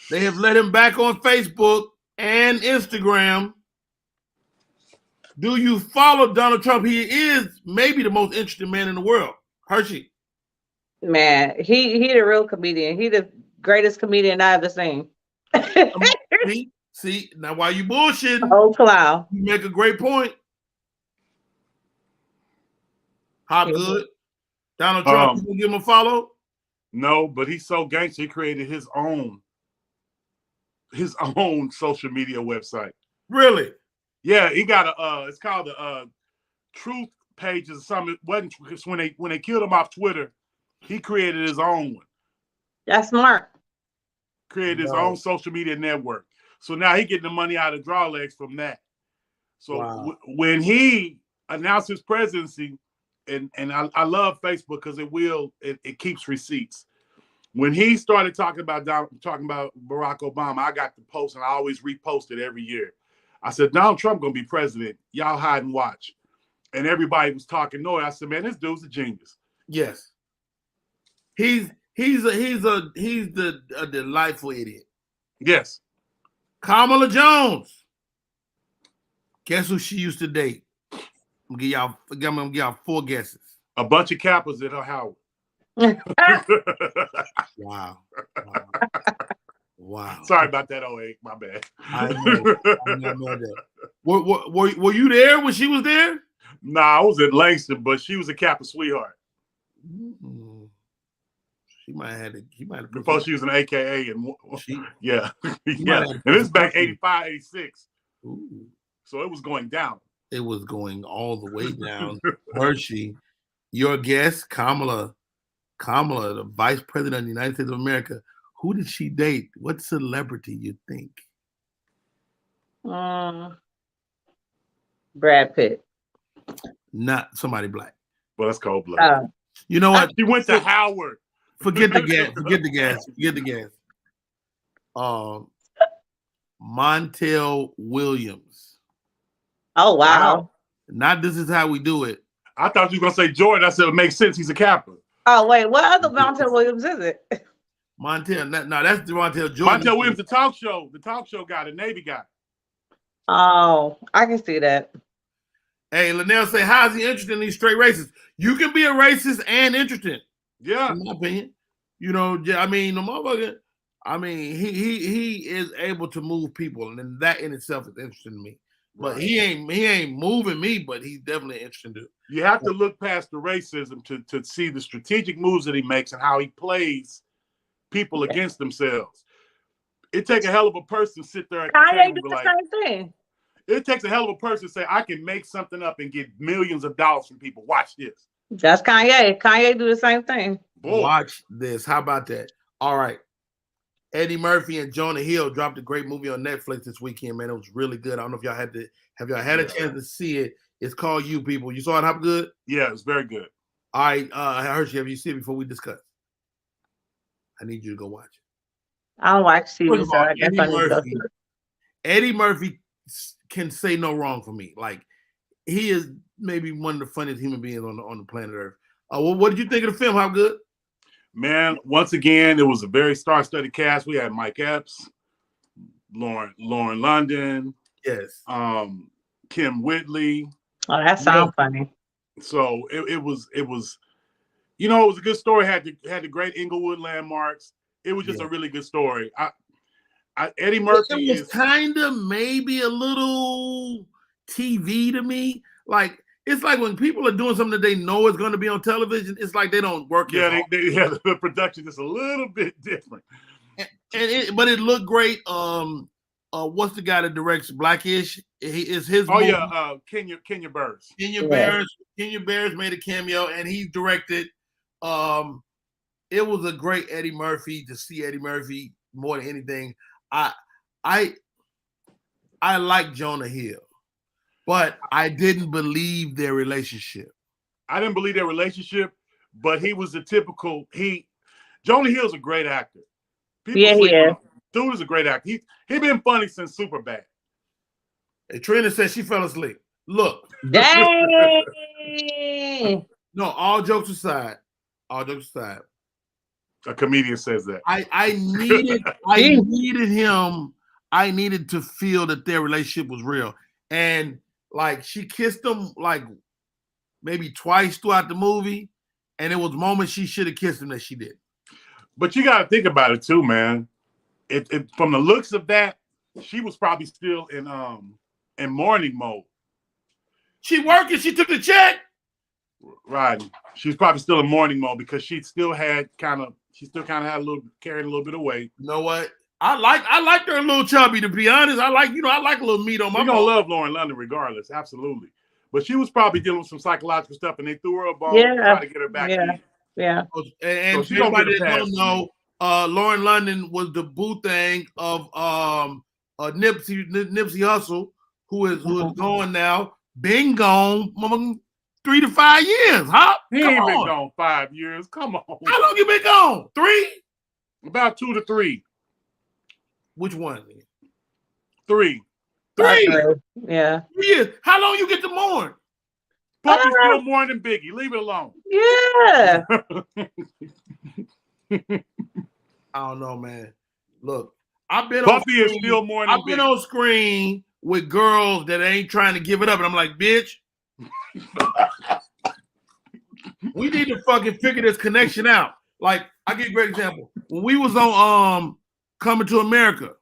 They have let him back on Facebook and Instagram. Do you follow Donald Trump? He is maybe the most interesting man in the world. Hershey. Man, he the real comedian. He the greatest comedian I ever seen. See, now why you bullshitting? Oh, clown. You make a great point. How good? Donald Trump, you gonna give him a follow? No, but he's so gangster, he created his own social media website. Really? Yeah, he got it's called the Truth Pages or something. It wasn't when they killed him off Twitter, he created his own one. That's smart. Created his own social media network. So now he getting the money out of draw legs from that. So when he announced his presidency, and I love Facebook because it keeps receipts. When he started talking about Barack Obama, I got the post and I always repost it every year. I said, Donald Trump gonna be president. Y'all hide and watch. And everybody was talking noise. I said, man, this dude's a genius. Yes. He's a delightful idiot. Yes. Kamala Jones. Guess who she used to date? I'm gonna give y'all 4 guesses. A bunch of Kappas at her Howard. Wow. Wow. Sorry about that, 08. My bad. I know that. Were you there when she was there? Nah, I was at Langston, but she was a Kappa sweetheart. Mm-hmm. She might have before she was an AKA and yeah. Yeah. And this is back 85, 86. Ooh. So it was going down. It was going all the way down. Hershey, your guess, Kamala, the Vice President of the United States of America. Who did she date? What celebrity you think? Brad Pitt. Not somebody black. Well, that's cold blood. You know what? She went to Howard. Forget the gas. Montel Williams. Oh, wow. Not this is how we do it. I thought you were going to say Jordan. I said it makes sense. He's a Kappa. Oh, wait. What other Montel Williams is it? Montel. No, that's Montel Jordan. Montel Williams, the talk show guy, the Navy guy. Oh, I can see that. Hey, Linnell say, how's he interested in these straight racists? You can be a racist and interesting. Yeah. In my opinion. You know, I mean, the motherfucker, I mean, he is able to move people, and then that in itself is interesting to me. But right. he ain't moving me, but he's definitely interesting to. You have to look past the racism to see the strategic moves that he makes and how he plays people against themselves. It takes a hell of a person to sit there at the table do the same thing. It takes a hell of a person to say, I can make something up and get millions of dollars from people. Watch this. That's Kanye. Kanye do the same thing. Boy. Watch this. How about that? All right. Eddie Murphy and Jonah Hill dropped a great movie on Netflix this weekend, man. It was really good. I don't know if y'all had a chance to see it. It's called You People. You saw it? How good? Yeah, it's very good. All right, Hershey, have you seen it before we discuss? I need you to go watch it. I don't watch TV, so I guess I need to go see it. Eddie Murphy can say no wrong for me. Like, he is maybe one of the funniest human beings on the planet Earth. Well, what did you think of the film? How good? Man, once again, it was a very star-studded cast. We had Mike Epps, Lauren London, yes, Kim Whitley. Oh, that sounds funny. So it was, you know, it was a good story. Had the great Inglewood landmarks. It was just a really good story. Eddie Murphy is kind of maybe a little TV to me. Like, it's like when people are doing something that they know is going to be on television, it's like they don't work. Yeah, the production is a little bit different. But it looked great. what's the guy that directs Blackish? He is his. Oh movie. yeah, Kenya Barris. Kenya Barris made a cameo, and he directed. It was a great Eddie Murphy to see Eddie Murphy more than anything. I like Jonah Hill, but I didn't believe their relationship. I didn't believe their relationship, but he was the typical. Jonah Hill's a great actor. People sleep on him. Dude is a great actor. He been funny since Superbad. Hey, Trina said she fell asleep. Look. Dang. No, all jokes aside. A comedian says that. I needed to feel that their relationship was real. And like she kissed him like maybe twice throughout the movie. And it was moments she should have kissed him that she did. But you got to think about it too, man. It from the looks of that, she was probably still in mourning mode. She working. She took the check. Right. She was probably still in mourning mode because she still had had a little carrying a little bit of weight. You know what? I liked her a little chubby, to be honest. I like a little meat on my bone. We're gonna love Lauren London regardless, absolutely. But she was probably dealing with some psychological stuff, and they threw her a bone to try to get her back in. Yeah. And so everybody that don't know, Lauren London was the boo thing of Nipsey Hussle, who is gone now. Been gone 3 to 5 years, huh? He ain't been gone 5 years. Come on. How long you been gone? 3? About 2 to 3. Which one? 3. 3. Yeah. 3 years. How long you get to mourn? Puffy's still more than Biggie. Leave it alone. Yeah. I don't know, man. Look, Puffy is still more than Biggie. I've been on screen with girls that ain't trying to give it up, and I'm like, bitch, we need to fucking figure this connection out. Like, I give you a great example. When we was on Coming to America,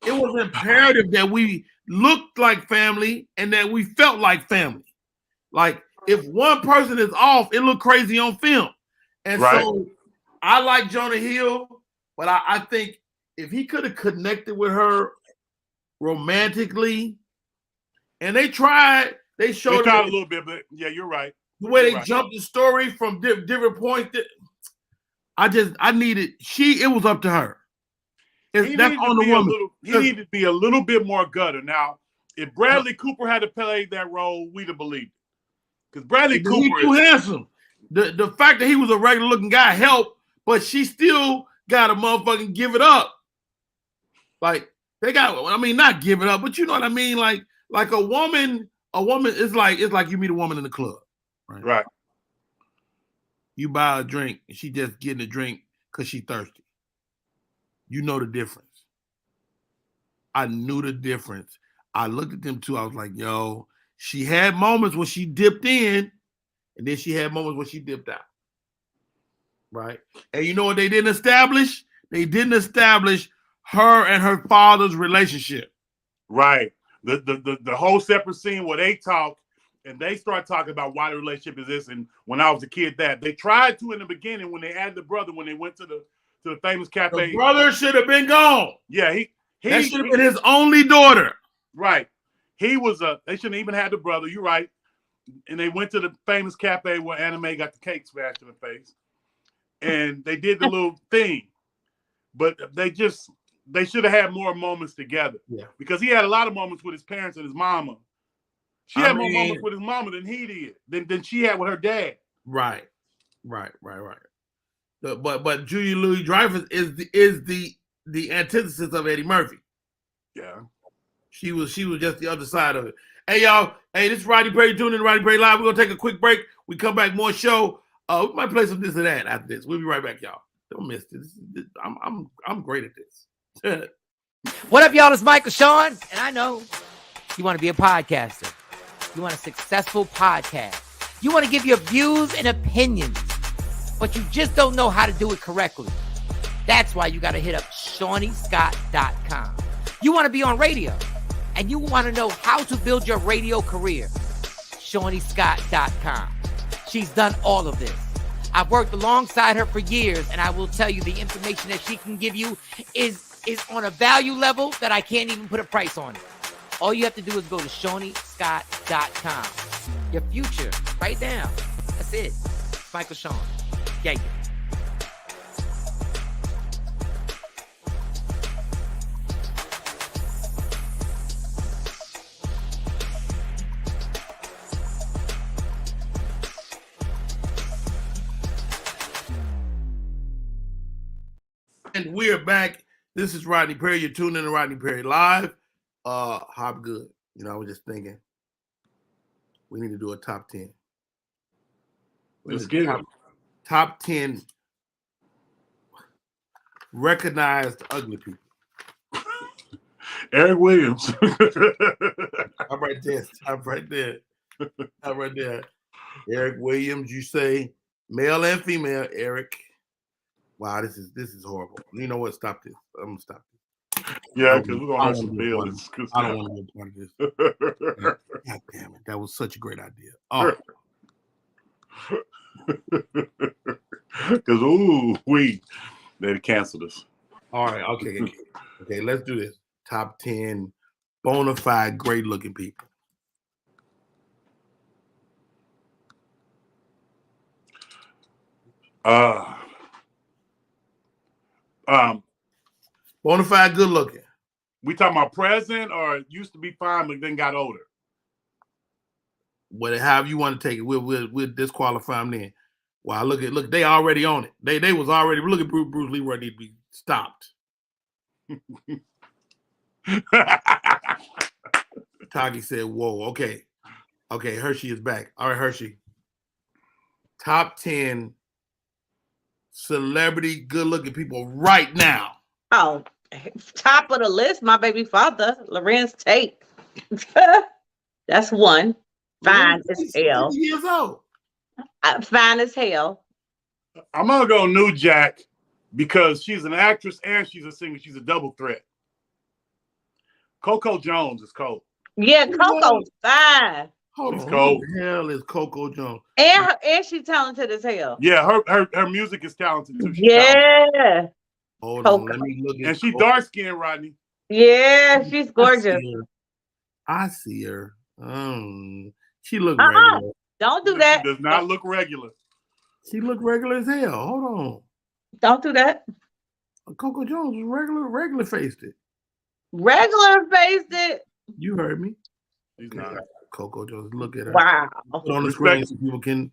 it was imperative that we looked like family and that we felt like family. Like, if one person is off, it look crazy on film. And so I like Jonah Hill, but I think if he could have connected with her romantically, and they tried, they showed a little bit, but yeah, you're right. The way they jumped the story from different points, I needed, it was up to her. That's on the woman. He needed to be a little bit more gutter. Now, if Bradley Cooper had to play that role, we'd have believed it. Because Bradley Cooper is too handsome. The fact that he was a regular looking guy helped, but she still got to motherfucking give it up. Like, they got, I mean, not give it up, but you know what I mean? Like a woman is like, it's like you meet a woman in the club. Right. You buy a drink and she just getting a drink because she thirsty. You know the difference. I knew the difference. I looked at them too. I was like, yo, she had moments when she dipped in, and then she had moments when she dipped out. Right? And you know what they didn't establish? They didn't establish her and her father's relationship. Right. The whole separate scene where they talk and they start talking about why the relationship is this, and when I was a kid that. They tried to in the beginning when they had the brother, when they went to the famous cafe. The brother should have been gone. Yeah, that should have been his only daughter. Right. They shouldn't even had the brother. You're right. And they went to the famous cafe where Anime got the cake smashed in the face. And they did the little thing. But they should have had more moments together. Yeah. Because he had a lot of moments with his parents and his mama. She had more moments with his mama than he did, than she had with her dad. Right. But Julia Louis-Dreyfus is the antithesis of Eddie Murphy. Yeah. She was just the other side of it. Hey, y'all. Hey, this is Rodney Perry. Tune in to Rodney Perry Live. We're going to take a quick break. We come back, more show. We might play some this and that after this. We'll be right back, y'all. Don't miss this. I'm great at this. What up, y'all? It's Michael Sean, and I know you want to be a podcaster. You want a successful podcast. You want to give your views and opinions, but you just don't know how to do it correctly. That's why you got to hit up ShawneeScott.com. You want to be on radio, and you want to know how to build your radio career. ShawneeScott.com. She's done all of this. I've worked alongside her for years, and I will tell you the information that she can give you is is on a value level that I can't even put a price on it. All you have to do is go to ShoneyScott.com. Your future, right now. That's it. Michael Sean. Yeah. And we're back. This is Rodney Perry. You're tuned in to Rodney Perry Live. Hop good. You know, I was just thinking we need to do a top 10. Let's get it. Top 10 recognized ugly people. Eric Williams. Stop right there. Stop right there. Stop right there. Eric Williams, you say male and female, Eric. Wow, this is horrible. You know what? Stop this. I'm gonna stop this. Yeah, because we're gonna have some feelings. I don't want to be a part of this. God damn it. That was such a great idea. Oh. Because they canceled us. All right, okay, let's do this. Top 10 bona fide great looking people. Bona fide good looking. We talking about present or used to be fine but then got older? However you want to take it, we'll disqualify them then. Wow, look, they already on it. They was already, look at Bruce Leroy need to be stopped. Taki said, whoa, okay, Hershey is back. All right, Hershey. Top 10 celebrity good-looking people right now. Oh, top of the list, my baby father, Lorenz Tate. That's one. Fine as hell. Years old. Fine as hell. I'm gonna go New Jack because she's an actress and she's a singer. She's a double threat. Coco Jones is cold. Yeah, Coco's fine. Hold on, cold. who the hell is Coco Jones? And she's talented as hell. Yeah, her music is talented too. Yeah. Hold Coco. on, let me look at. And she dark skinned, Rodney. Yeah, she's gorgeous. I see her. She look regular. Don't do that. She does not look regular. She look regular as hell. Hold on. Don't do that. Coco Jones was regular faced it. Regular faced it. You heard me. She's not. Coco Jones. Look at her. Wow. Put on the screen so people can.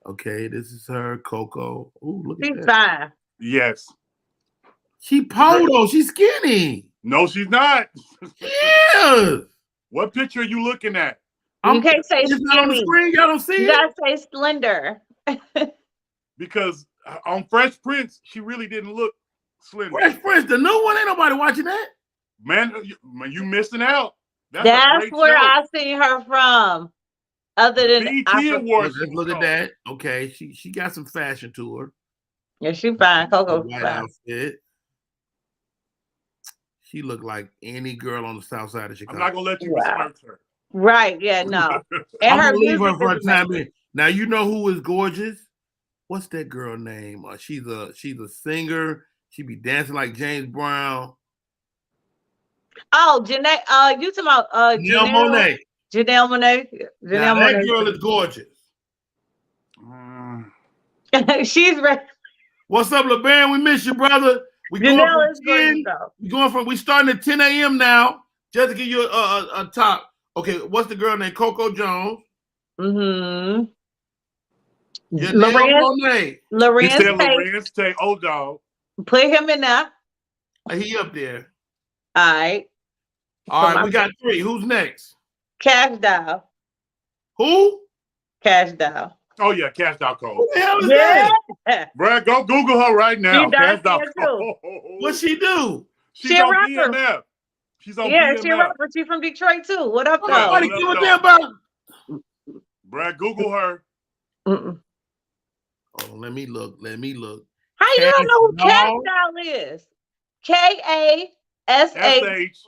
Okay, this is her, Coco. Ooh, look She's at that. fine. Yes. She polo. She's skinny. No, she's not. Yeah. What picture are you looking at? You can't say it's not on the skinny. screen. Y'all don't see You it. gotta say slender. Because on Fresh Prince, she really didn't look slender. Fresh Prince, the new one. Ain't nobody watching that. Man, you missing out. That's where I seen her from. Other than BET Awards. Let's look at that. Okay, she got some fashion to her. Yeah, she fine. Coco White fine. outfit. She looked like any girl on the south side of Chicago. I'm not gonna let you besmirch her. Right? Yeah, no. And I'm her gonna leave her music for a is time amazing. being. Now you know who is gorgeous. What's that girl name? She's a singer. She be dancing like James Brown. Oh, Janae. You talking about Janelle Monáe. Janelle Monáe. Now, that girl is gorgeous. She's ready. What's up, LeBaron? We miss you, brother. We starting at 10 a.m. now. Just to give you a top. Okay, what's the girl named Coco Jones? Mm-hmm. Lorenz Tate. Oh, dog. Put him in there. He up there. All right. All right, we got 3. Who's next? Cash Doll. Who? Cash Doll. Oh yeah, Cash Doll Cole. Who the hell is that? Brad, go Google her right now. She does Cash Doll too. What she do? She's on BMF. She's on BMF. She's a rapper. She's from Detroit too. What up, though? Nobody give a damn about. Brad, Google her. Mm-mm. Oh, let me look. How you don't know who Cash Doll is? K-A-S-H.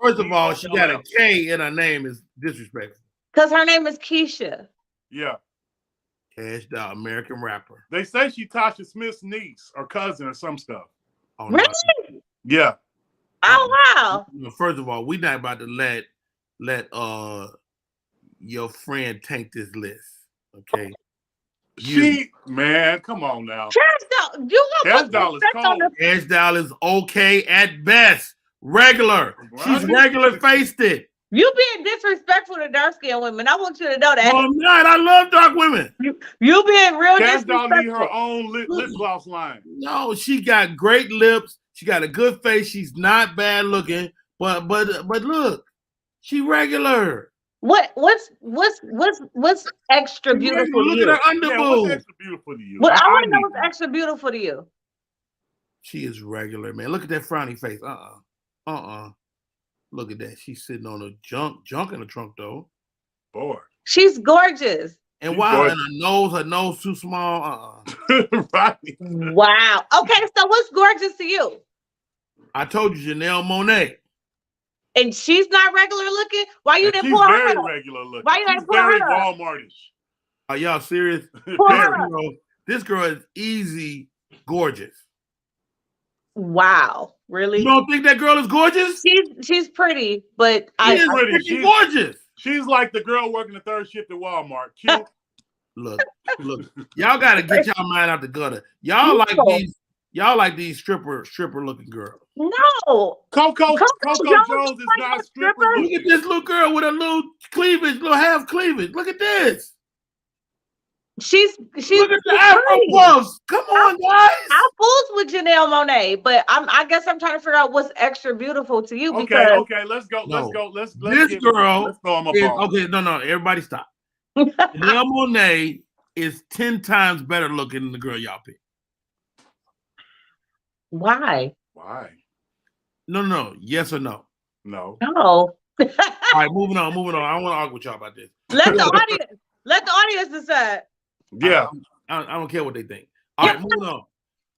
First of all, she got a K in her name is disrespectful. Because her name is Keisha. Yeah. Cash Doll, American rapper. They say she Tasha Smith's niece or cousin or some stuff. Oh, really? Yeah. Oh wow. First of all, we're not about to let your friend tank this list. Okay. Man, come on now. Cash doll, you gonna Cash put doll is respect on cold. the Cash doll is okay at best. Regular. She's Right. regular faced it. You being disrespectful to dark skinned women. I want you to know that. No, I'm not. I love dark women. You being real Cash doll need her disrespectful. own lip gloss line. No, she got great lips. She got a good face. She's not bad looking. But look, she regular. What's extra beautiful to Look you? at her Yeah, underboob. what's extra beautiful to you? What I want to know need what's that. extra beautiful to you. She is regular, man. Look at that frowny face. Look at that. She's sitting on a junk in the trunk though. Boy. She's gorgeous. And She's why gorgeous. her nose too small? Right. Wow. Okay, so what's gorgeous to you? I told you, Janelle Monáe. And she's not regular looking? Why you And didn't she's pull her very up? regular looking. Why you She's didn't pull her very up? Walmartish. Are y'all serious? Pull her up. This girl is easy gorgeous. Wow. Really? You don't think that girl is gorgeous? She's pretty, but She is pretty. freaking gorgeous. She's like the girl working the third shift at Walmart. Cute. Look, y'all gotta get y'all mind out the gutter. Y'all like these stripper looking girls. no. Coco Jones Jones is like not a a stripper. stripper? Look at this little girl with a little cleavage, little half cleavage. Look at this. She's Look at the Afro pretty. puffs. Come on, guys. I fools with Janelle Monáe, but I guess I'm trying to figure out what's extra beautiful to you because Okay, let's go. No. Let's go. Let's This girl let's throw him a is, ball. okay, no, everybody stop. Janelle Monáe is 10 times better looking than the girl y'all picked. why? Why? No. Yes or no? No. No. All right, moving on. I don't want to argue with y'all about this. Let the audience decide. Yeah. I don't care what they think. All right, moving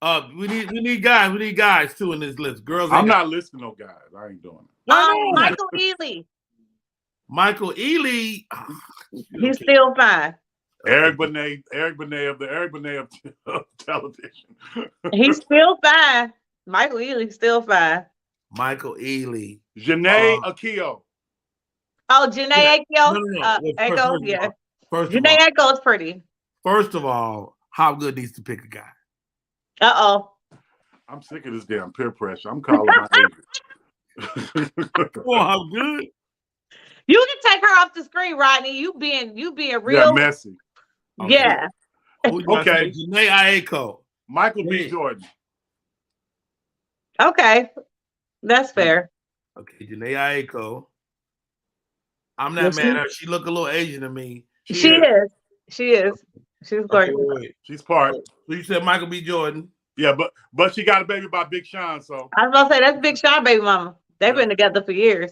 on. We need guys. We need guys too in this list. Girls. I'm not listening to no guys. I ain't doing it. Michael Ealy. Michael Ealy. He's still fine. Eric Benet of television. He's still fine. Michael Ealy's still fine. Michael Ealy. Janae Akio. Oh, Janae Aiko. No. Aiko, yeah. First of Janae all, Aiko's pretty. first of all, how good needs to pick a guy. Uh-oh. I'm sick of this damn peer pressure. I'm calling my agent. Oh, how good. You can take her off the screen, Rodney. You being Yeah, real. messy. Yeah. Who you got Okay. say? Janae Aiko. Michael B. Yeah. Jordan. Okay. That's fair. Okay, Janae Aiko. I'm not Yes, mad at her. She look a little Asian to me. She is. She's Okay, gorgeous. wait. She's part. So you said Michael B. Jordan. Yeah, but she got a baby by Big Sean, so I was gonna say that's Big Sean baby mama. They've been together for years.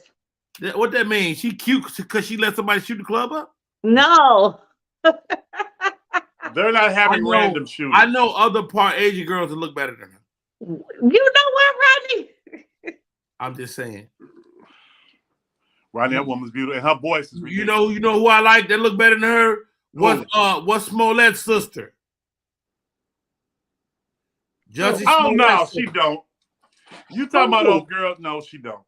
What that mean? She cute because she let somebody shoot the club up? No. they're not having random shootings. I know other part Asian girls that look better than her. You know what, Rodney? I'm just saying. Rodney, that woman's beautiful, and her voice is ridiculous. You know who I like that look better than her? What's Smollett's sister? Jussie Oh no, Smollett's she sister. don't. You talking about those girls? No, she don't.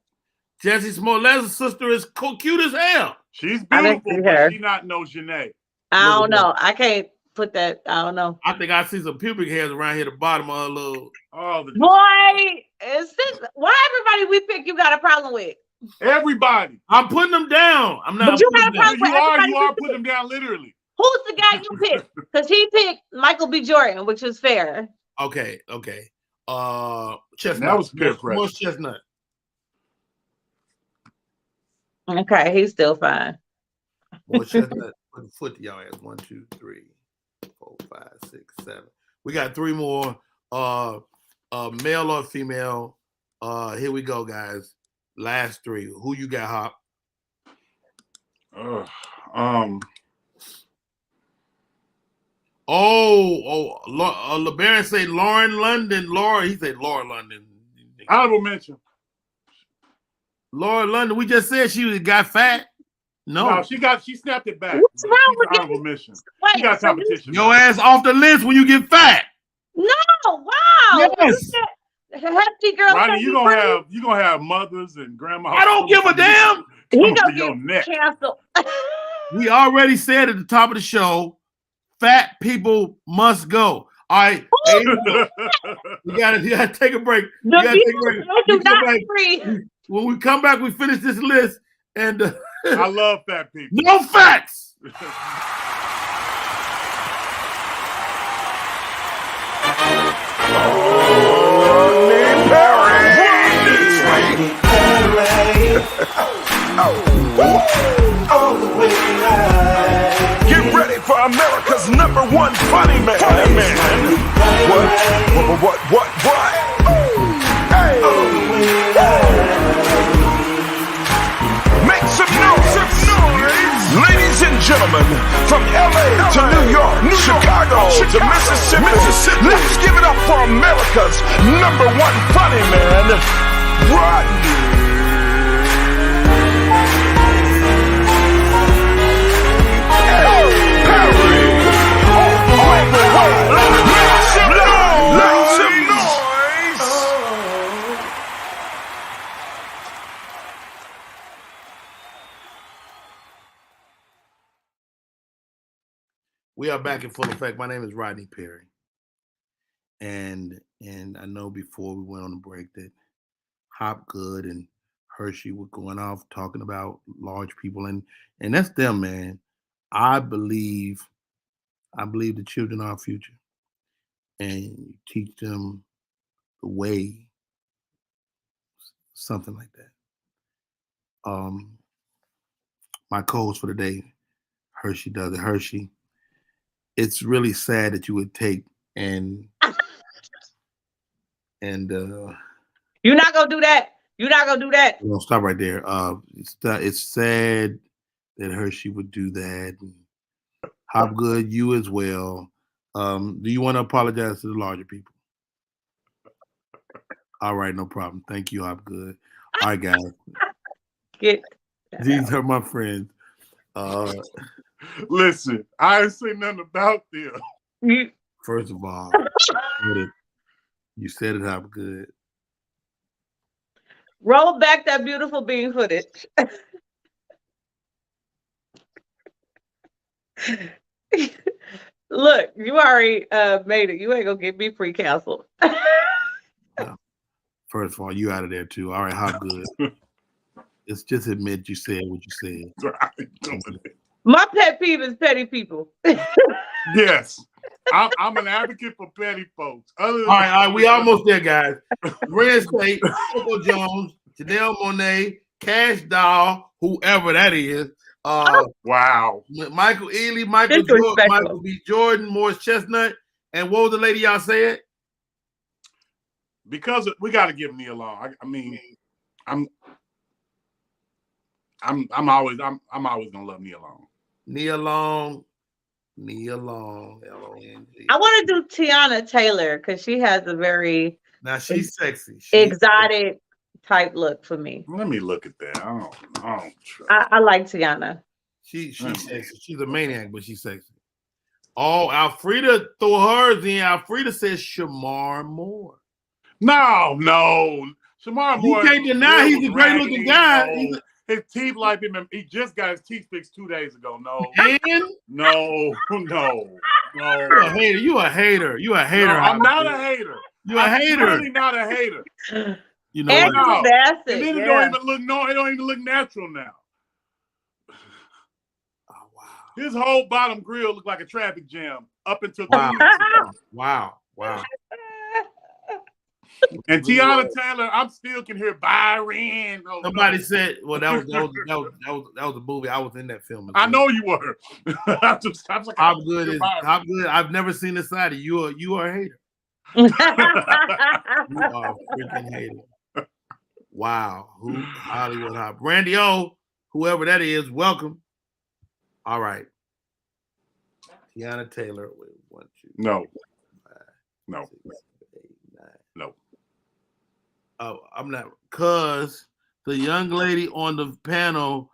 Jussie Smollett's sister is cute as hell. She's I didn't beautiful, see her. but she not no Janae. I don't know. I can't put that. I don't know. I think I see some pubic hairs around here at the bottom of her little. Oh, Boy, why everybody we pick you got a problem with? everybody. I'm putting them down. I'm not. But you putting got a them down. problem- You are everybody we putting them down literally. Who's the guy you picked? Because he picked Michael B. Jordan, which was fair. Okay. Chestnut. That was peer pressure. More Chestnut. Okay, he's still fine. More Chestnut. Put the foot to y'all ass. 1, 2, 3, 4, 5, 6, 7. We got 3 more. Male or female. Here we go, guys. Last 3. Who you got, Hop? LeBaron say Lauren London. He said Lauren London. Honorable mention. Lauren London. We just said she got fat. No, she snapped it back. What's wrong with honorable mention. Wait, She got so competition. your ass off the list when you get fat. No, wow. Yes. Hefty girl. Rodney, you gonna have mothers and grandmas. I don't give a damn. He coming gonna for your get neck. canceled. We already said at the top of the show, fat people must go. All right, hey, you gotta take a break. The You gotta take a people break. do We come not back. free. When we come back, we finish this list and I love fat people. no facts. Get ready for America's #1 funny man. What? Hey. Make some noise. Ladies and gentlemen, from LA to New York, Chicago to Mississippi, let's give it up for America's #1 funny man, Rodney. We are back in full effect. My name is Rodney Perry. And I know before we went on the break that Hopgood and Hershey were going off talking about large people, and that's them, man. I believe the children are our future, and you teach them the way, something like that. My co-host for the day, Hershey does it. Hershey, it's really sad that you would take and You're not gonna do that. You're not gonna do that. no, stop right there. It's sad that Hershey would do that. Hopgood, you as well. Do you want to apologize to the larger people? All right, no problem. Thank you, Hopgood. All right, guys. These are my friends. Listen, I ain't say nothing about them. First of all, you said it, Hopgood. Roll back that beautiful bean footage. Look, you already made it. You ain't gonna get me free canceled. First of all, you out of there too. All right, Hopgood. It's just admit you said what you said. My pet peeve is petty people. Yes. I'm an advocate for petty folks. All right, we almost there, guys. Red State, Coco Jones, Janelle Monáe, Cash Doll, whoever that is. Wow. Michael Ealy, Michael B. Jordan, Morris Chestnut, and what was the lady y'all said? Because we got to give Nia Long. I mean, I'm always gonna love Nia Long. Nia Long, L-O-N-G. I want to do Tiana Taylor because she has a very she's sexy. Exotic type look for me. Let me look at that. I don't trust. I like Tiana. She's sexy. She's a maniac, but she's sexy. Oh, Alfreda threw hers in. Alfreda says Shamar Moore. No. Shamar Moore. You can't deny he's a great looking guy. His teeth like him. He just got his teeth fixed 2 days ago. No. And? No. You a hater. No, I'm not a hater. You're a hater. I'm really not a hater. You know And what? Bassett, And then it don't even look natural now. Oh, wow. His whole bottom grill looked like a traffic jam up until 2 Wow. weeks ago. Wow. And Tiana Taylor, I still can hear Byron. Somebody said, well, that was a movie. I was in that film. I know you were. I'm good. I've never seen this side of you. You are a hater. yeah. You are a freaking hater. Wow. Who Hollywood Hop? Randy O, whoever that is, welcome. All right. Tiana Taylor. Wait, 1, 2, No. 5, No. 6, 7, 8, 9. No. Oh, I'm not, cause the young lady on the panel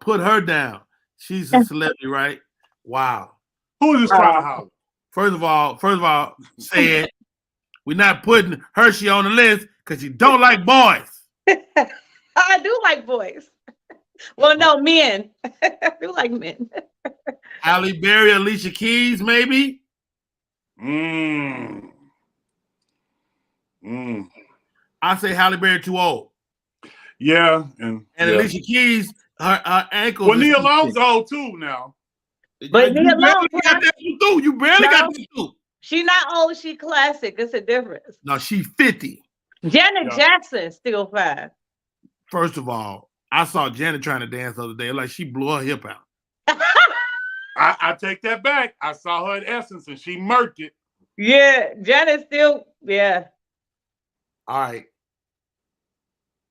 put her down. She's a celebrity, right? Wow. Who is this trying to holler? First of all, say it. We're not putting Hershey on the list because you don't like boys. I do like boys. Well, no, men. I do like men. Halle Berry, Alicia Keys, maybe. Mm. I say Halle Berry too old. Yeah, and yeah. Alicia Keys, her ankles. Well, Nia Long's old too now. But Nia Long, you barely got that too. She not old, she classic. It's a difference. No, she 50. Janet Jackson still fine. First of all, I saw Janet trying to dance the other day. Like she blew her hip out. I take that back. I saw her at Essence and she murked it. Yeah, Janet still, yeah. All right.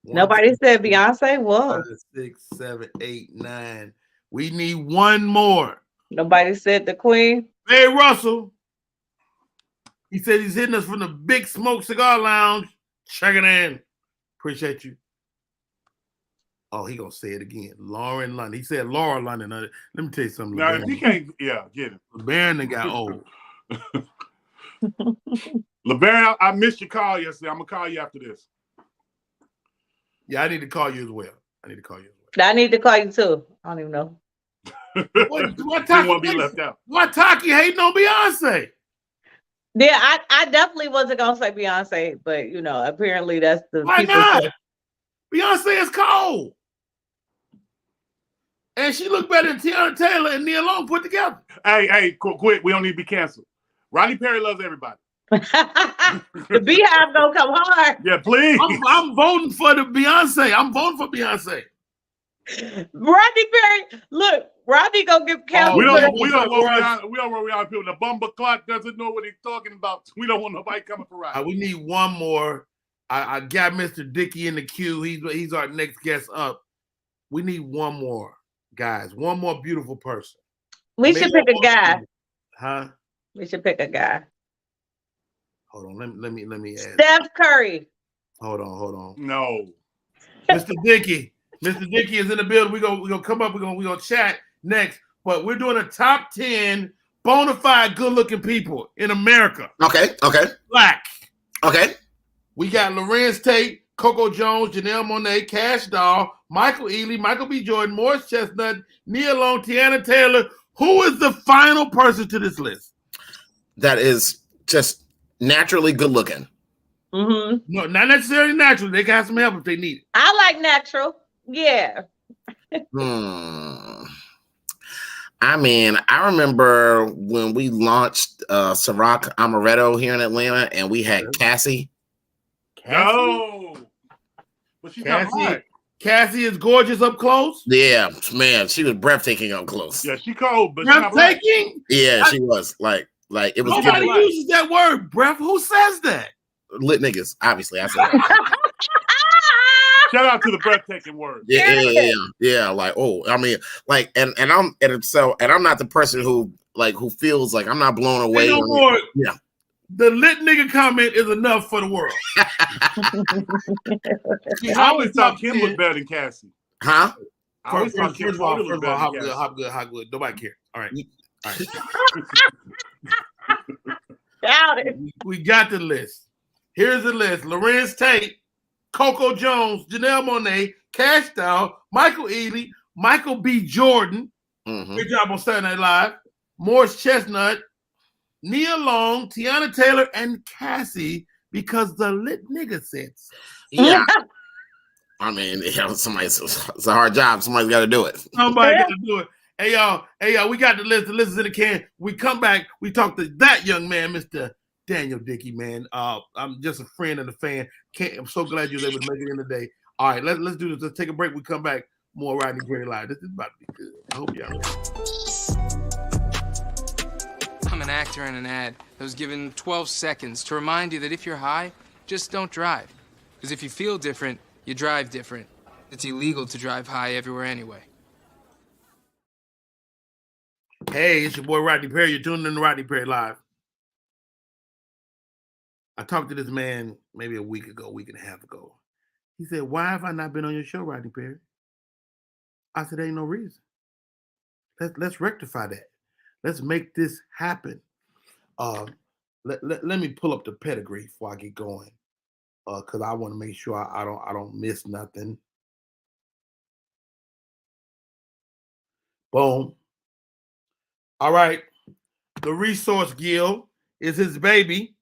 Nobody said Beyonce. Whoa. 5, 6, 7, 8, 9. We need one more. Nobody said the Queen. Hey, Russell. He said he's hitting us from the Big Smoke Cigar Lounge. Check it in. Appreciate you. Oh, he gonna say it again. Lauren London. He said Laura London. Let me tell you something. Now, if he can't, get it. LeBaron got old. LeBaron, I missed your call yesterday. I'm gonna call you after this. Yeah, I need to call you as well. I need to call you too. I don't even know. What Taki want to be left out? What Taki hating on Beyonce? Yeah, I definitely wasn't gonna say Beyonce, but apparently that's the Why not? Beyonce is cold. And she looked better than Tiana Taylor and Nia Long put together. Hey, quick. We don't need to be canceled. Rodney Perry loves everybody. The Beehive gonna come hard. Yeah, please. I'm voting for the Beyonce. I'm voting for Beyonce. Rodney Perry, look, Rodney gonna get canceled. We don't want Rihanna people. The bumper clock doesn't know what he's talking about. We don't want nobody coming for Rodney. We need one more. I got Mr. Dickey in the queue. He's our next guest up. We need one more, guys. One more beautiful person. We should pick a guy. Huh? We should pick a guy. Hold on. Let me add. Steph Curry. Hold on. No. Mr. Dickey. Mr. Dickey is in the building. We're gonna come up. We're gonna chat next. But we're doing a top 10 bona fide good-looking people in America. Okay. Black. Okay. We got Lorenz Tate, Coco Jones, Janelle Monáe, Cash Doll, Michael Ealy, Michael B. Jordan, Morris Chestnut, Nia Long, Tiana Taylor. Who is the final person to this list? That is just naturally good looking. Mm-hmm. No, not necessarily natural. They can have some help if they need it. I like natural. Yeah. I mean, I remember when we launched Ciroc Amaretto here in Atlanta, and we had Cassie. No. But she's not hot. Cassie is gorgeous up close. Yeah, man, she was breathtaking up close. Yeah, she cold, but she's not breathtaking. Yeah, she was like it was. Nobody uses that word, breath. Who says that? Lit niggas, obviously. I said. Shout out to the breathtaking word. Yeah. Like, oh, I mean, like, and I'm not the person who feels like I'm not blown away. No more. Yeah. The lit nigga comment is enough for the world. I always thought Kim looked better than Cassie. Huh? First of all, how good. Nobody cares. All right. Doubt it. We got the list. Here's the list. Lorenz Tate, Coco Jones, Janelle Monáe, Cash Doll, Michael Ealy, Michael B. Jordan. Good job on Saturday Night Live. Morris Chestnut, Nia Long, Tiana Taylor, and Cassie, because the lit nigga said so. Yeah. I mean, it's a hard job. Somebody's got to do it. Somebody got to do it. Hey y'all, we got the list. The list is in the can. We come back. We talk to that young man, Mr. Daniel Dickey, man. I'm just a friend and a fan. I'm so glad you was able to make it in today. All right, let's do this. Let's take a break. We come back. More Rodney Perry Live. This is about to be good. I hope y'all ready. I'm an actor in an ad that was given 12 seconds to remind you that if you're high, just don't drive. Because if you feel different, you drive different. It's illegal to drive high everywhere anyway. Hey, it's your boy Rodney Perry. You're tuning in to Rodney Perry Live. I talked to this man maybe a week and a half ago. He said, "Why have I not been on your show, Rodney Perry?" I said, "Ain't no reason. Let's rectify that. Let's make this happen." let me pull up the pedigree before I get going, because I want to make sure I don't miss nothing. Boom. All right. The Resource Guild is his baby.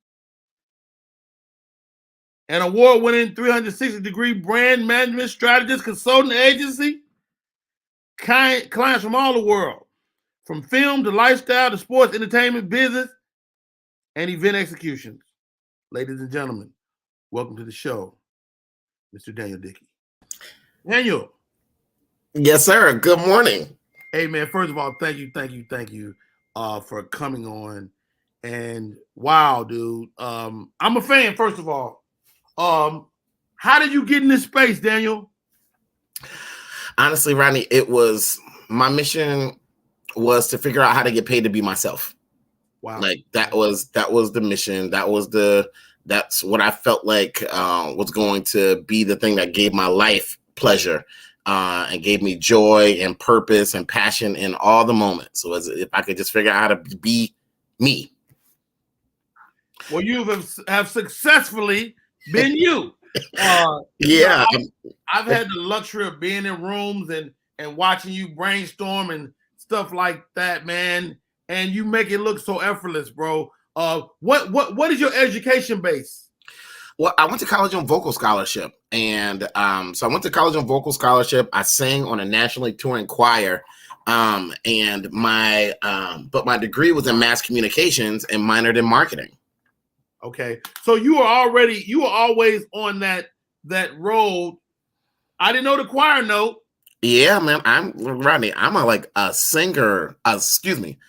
An award-winning 360-degree brand management strategist consulting agency. Clients from all the world, from film to lifestyle to sports, entertainment, business, and event executions. Ladies and gentlemen, welcome to the show, Mr. Daniel Dickey. Daniel. Yes, sir. Good morning. Hey, man, first of all, thank you for coming on. And wow, dude, I'm a fan, first of all. How did you get in this space, Daniel? Honestly, Rodney, my mission was to figure out how to get paid to be myself. Wow. Like that was the mission. That's what I felt like was going to be the thing that gave my life pleasure and gave me joy and purpose and passion in all the moments. So if I could just figure out how to be me. Well, you have successfully been you. Yeah. I've had the luxury of being in rooms and watching you brainstorm and stuff like that, man. And you make it look so effortless, bro. What is your education base? Well, I went to college on vocal scholarship. And so I went to college on vocal scholarship. I sang on a nationally touring choir. But my degree was in mass communications and minored in marketing. Okay. So you were always on that road. I didn't know the choir note. Yeah, man. Rodney. I'm a singer. Excuse me.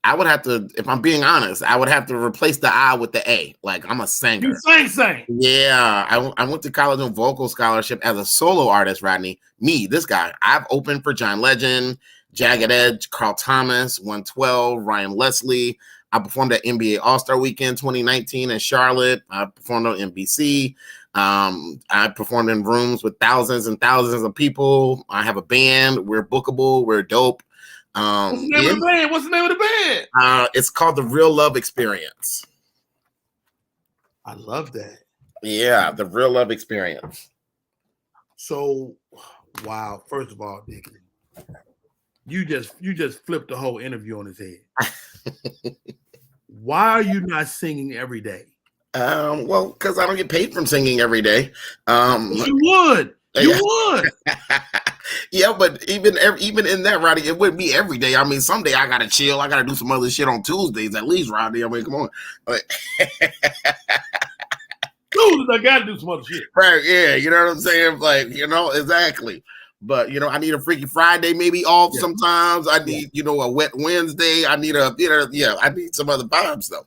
I would have to, if I'm being honest, I would have to replace the I with the A. Like, I'm a singer. You sing. Yeah. I went to college on vocal scholarship as a solo artist, Rodney. This guy. I've opened for John Legend, Jagged Edge, Carl Thomas, 112, Ryan Leslie. I performed at NBA All-Star Weekend 2019 in Charlotte. I performed on NBC. I performed in rooms with thousands and thousands of people. I have a band. We're bookable. We're dope. What's the name of the band? What's the name of the band? It's called The Real Love Experience. I love that. Yeah, The Real Love Experience. So, wow. First of all, Dickey, you just flipped the whole interview on his head. Why are you not singing every day? Well, because I don't get paid from singing every day. You would. Yeah, but even in that, Roddy, it wouldn't be every day. I mean, someday I gotta chill. I gotta do some other shit on Tuesdays at least, Roddy. I mean, come on. Tuesdays, I gotta do some other shit. Right? Yeah, you know what I'm saying? Like, exactly. But I need a Freaky Friday maybe off sometimes. I need, a wet Wednesday. I need I need some other vibes though.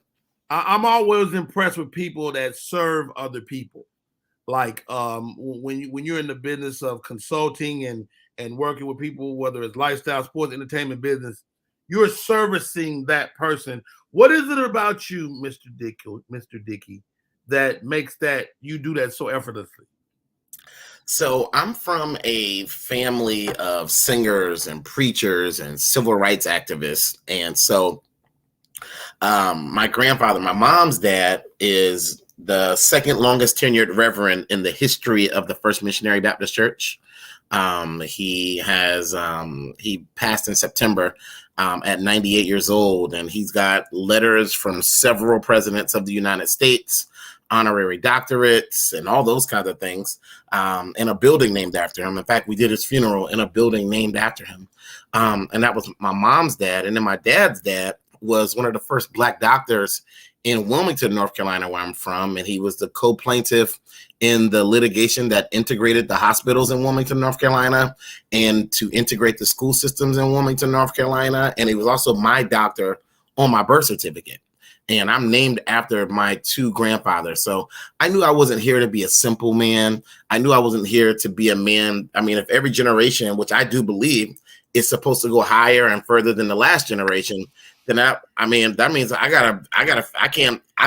I'm always impressed with people that serve other people. Like when you're in the business of consulting and working with people, whether it's lifestyle, sports, entertainment, business, you're servicing that person. What is it about you, Mr. Dickey, that makes that you do that so effortlessly? So I'm from a family of singers and preachers and civil rights activists. And so my grandfather, my mom's dad, is the second longest tenured reverend in the history of the First Missionary Baptist Church. He passed in September at 98 years old, and he's got letters from several presidents of the United States, honorary doctorates, and all those kinds of things, in a building named after him. In fact, we did his funeral in a building named after him. And that was my mom's dad. And then my dad's dad was one of the first Black doctors in Wilmington, North Carolina, where I'm from. And he was the co-plaintiff in the litigation that integrated the hospitals in Wilmington, North Carolina, and to integrate the school systems in Wilmington, North Carolina. And he was also my doctor on my birth certificate. And I'm named after my two grandfathers. So I knew I wasn't here to be a simple man. I knew I wasn't here to be a man. I mean, if every generation, which I do believe, is supposed to go higher and further than the last generation, then that means I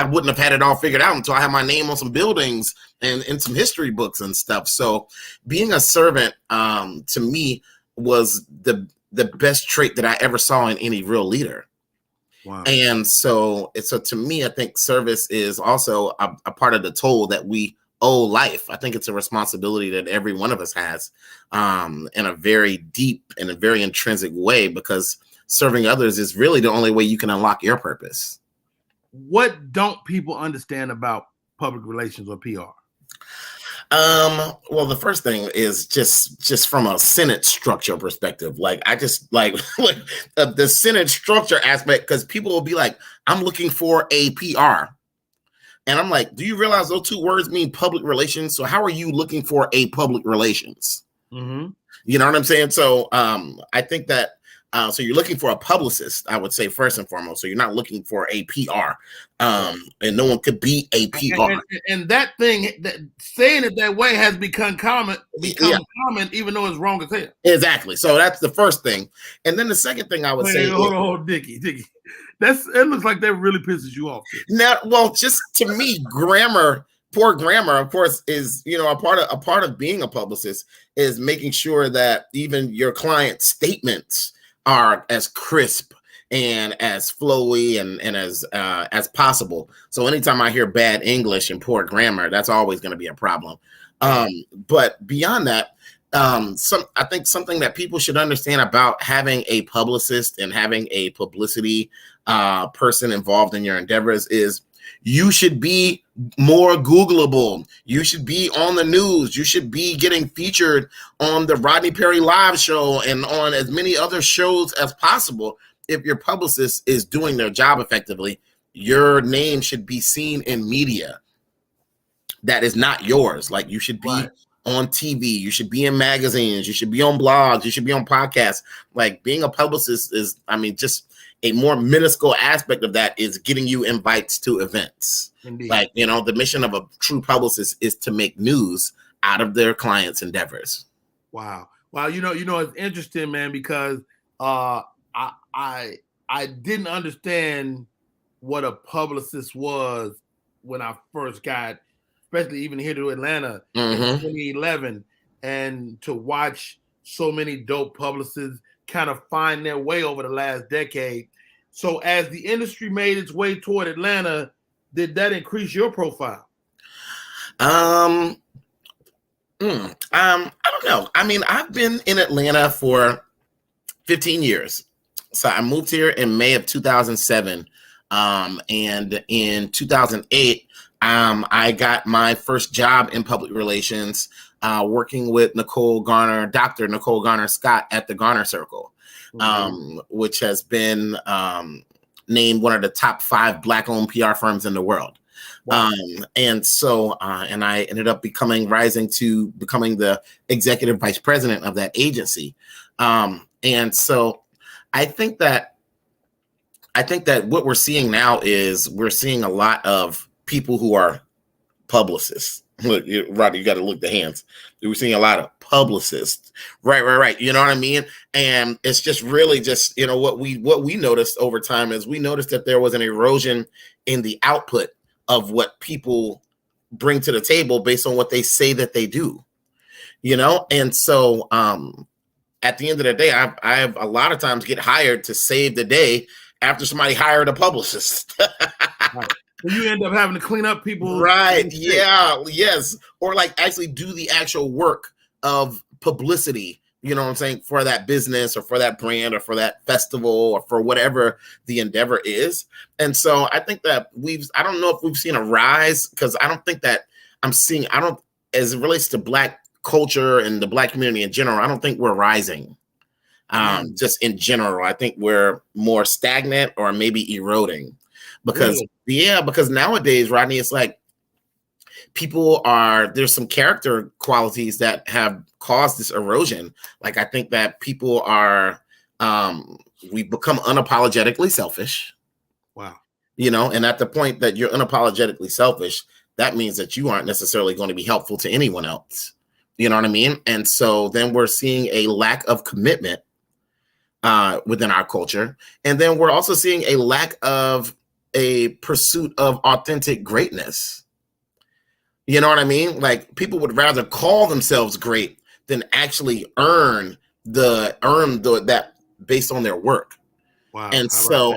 wouldn't have had it all figured out until I had my name on some buildings and in some history books and stuff. So being a servant, to me, was the best trait that I ever saw in any real leader. Wow. And so to me, I think service is also a part of the toll that we owe life. I think it's a responsibility that every one of us has, in a very deep and a very intrinsic way, because serving others is really the only way you can unlock your purpose. What don't people understand about public relations or PR? Well, the first thing is just from a sentence structure perspective. Like, I just like the sentence structure aspect, because people will be like, I'm looking for a PR. And I'm like, do you realize those two words mean public relations? So how are you looking for a public relations? Mm-hmm. You know what I'm saying? So I think that so you're looking for a publicist, I would say, first and foremost. So you're not looking for a PR. And no one could be a PR. And that thing, that saying it that way has become common, even though it's wrong as hell. Exactly. So that's the first thing. And then the second thing I would say, hold on, Dickey. It looks like that really pisses you off. Now, well, just to me, poor grammar, of course, is, a part of being a publicist is making sure that even your client's statements are as crisp and as flowy and as possible. So anytime I hear bad English and poor grammar, that's always going to be a problem. But beyond that, I think something that people should understand about having a publicist and having a publicity person involved in your endeavors is you should be more Googleable. You should be on the news. You should be getting featured on the Rodney Perry live show and on as many other shows as possible. If your publicist is doing their job effectively, your name should be seen in media that is not yours. Like, you should be on TV, you should be in magazines, you should be on blogs, you should be on podcasts. Like, being a publicist is, just a more minuscule aspect of that is getting you invites to events. Indeed. Like, the mission of a true publicist is to make news out of their clients' endeavors. Wow. It's interesting, man, because I didn't understand what a publicist was when I first got, especially even here to Atlanta in 2011, and to watch so many dope publicists kind of find their way over the last decade. So as the industry made its way toward Atlanta, did that increase your profile? I don't know. I've been in Atlanta for 15 years. So I moved here in May of 2007. And in 2008, I got my first job in public relations, working with Dr. Nicole Garner Scott at the Garner Circle, which has been named one of the top 5 Black-owned PR firms in the world. Wow. And so, and I ended up rising to becoming the executive vice president of that agency. And so I think that what we're seeing now is we're seeing a lot of people who are publicists. Look, Rodney, you got to look the hands. We're seeing a lot of publicists. Right. You know what I mean? And it's just really just, what we noticed over time is we noticed that there was an erosion in the output of what people bring to the table based on what they say that they do, And so at the end of the day, I have a lot of times get hired to save the day after somebody hired a publicist. Right. So you end up having to clean up people. Right. Yeah. Yes. Or like actually do the actual work of publicity, for that business or for that brand or for that festival or for whatever the endeavor is. And so I think that I don't know if we've seen a rise, because I don't think that as it relates to Black culture and the Black community in general, I don't think we're rising. Just in general, I think we're more stagnant or maybe eroding because nowadays, Rodney, it's like there's some character qualities that have caused this erosion. Like, I think that people we've become unapologetically selfish. Wow. And at the point that you're unapologetically selfish, that means that you aren't necessarily going to be helpful to anyone else. You know what I mean? And so then we're seeing a lack of commitment within our culture. And then we're also seeing a lack of a pursuit of authentic greatness. You know what I mean? Like, people would rather call themselves great than actually earn that based on their work. Wow. And so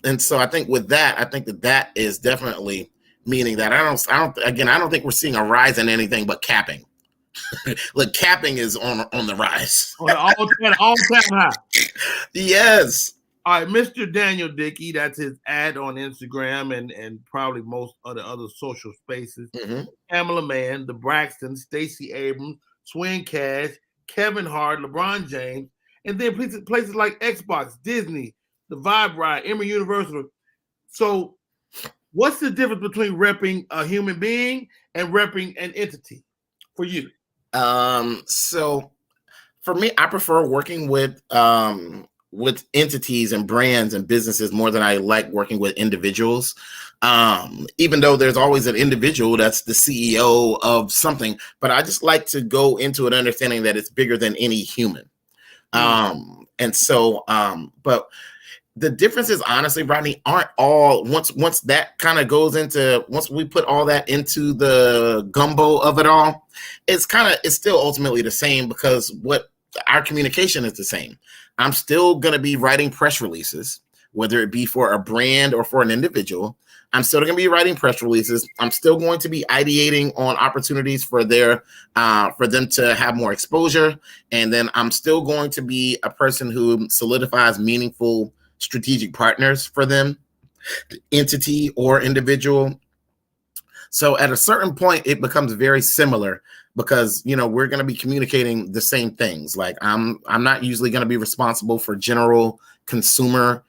And so I think with that, I think that is definitely meaning that I don't think we're seeing a rise in anything but capping. Look, capping is on the rise. On an all-time high. Yes. All right, Mr. Daniel Dickey, that's his ad on Instagram and probably most of the other social spaces. Mm-hmm. Pamela Mann, the Braxton, Stacey Abrams, Swin Cash, Kevin Hart, LeBron James, and then places like Xbox, Disney, the Vibe Ride, Emory Universal. So what's the difference between repping a human being and repping an entity for you? So for me, I prefer working with entities and brands and businesses more than I like working with individuals. Even though there's always an individual that's the CEO of something, but I just like to go into an understanding that it's bigger than any human. And so, but the differences, honestly, Rodney, aren't all once that kind of goes into, once we put all that into the gumbo of it all, it's still ultimately the same, because what our communication is the same. I'm still going to be writing press releases, whether it be for a brand or for an individual. I'm still going to be writing press releases. I'm still going to be ideating on opportunities for them to have more exposure. And then I'm still going to be a person who solidifies meaningful strategic partners for them, entity or individual. So at a certain point, it becomes very similar, because, we're going to be communicating the same things. Like I'm not usually going to be responsible for general consumer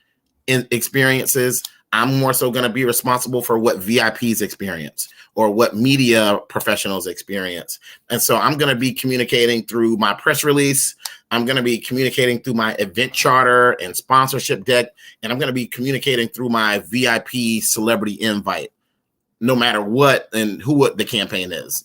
experiences. I'm more so going to be responsible for what VIPs experience or what media professionals experience. And so I'm going to be communicating through my press release. I'm going to be communicating through my event charter and sponsorship deck. And I'm going to be communicating through my VIP celebrity invite, no matter what and what the campaign is,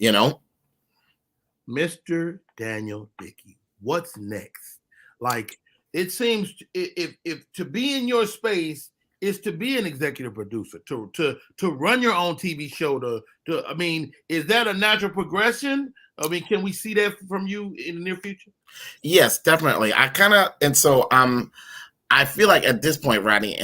Mr. Daniel Dickey, what's next? Like, it seems if to be in your space is to be an executive producer, to run your own TV show, I mean, is that a natural progression? I mean, can we see that from you in the near future? Yes, definitely. I feel like at this point, Rodney,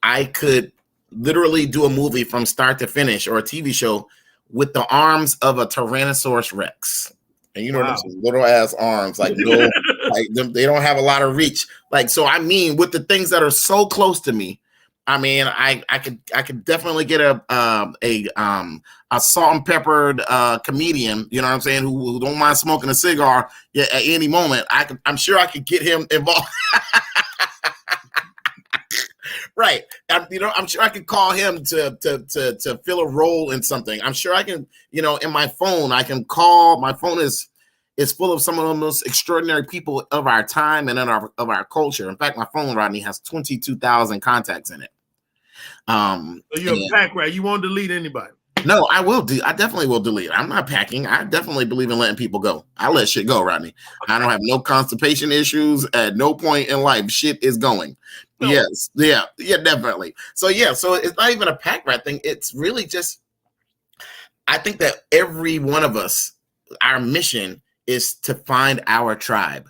I could literally do a movie from start to finish, or a TV show, with the arms of a Tyrannosaurus Rex. And Wow. Those little ass arms, like no, like they don't have a lot of reach. Like, so I mean, with the things that are so close to me, I mean, I could definitely get a salt and peppered comedian, you know what I'm saying, who don't mind smoking a cigar at any moment. I'm sure I could get him involved. Right. I'm sure I could call him to fill a role in something. I'm sure I can, in my phone, I can call. My phone is full of some of the most extraordinary people of our time and of our culture. In fact, my phone, Rodney, has 22,000 contacts in it. So you're a pack rat. You won't delete anybody. No, I definitely will delete. I'm not packing. I definitely believe in letting people go. I let shit go, Rodney. I don't have no constipation issues at no point in life. Shit is going. No. Yes. Yeah, definitely. So it's not even a pack rat thing. It's really just, I think that every one of us, our mission is to find our tribe.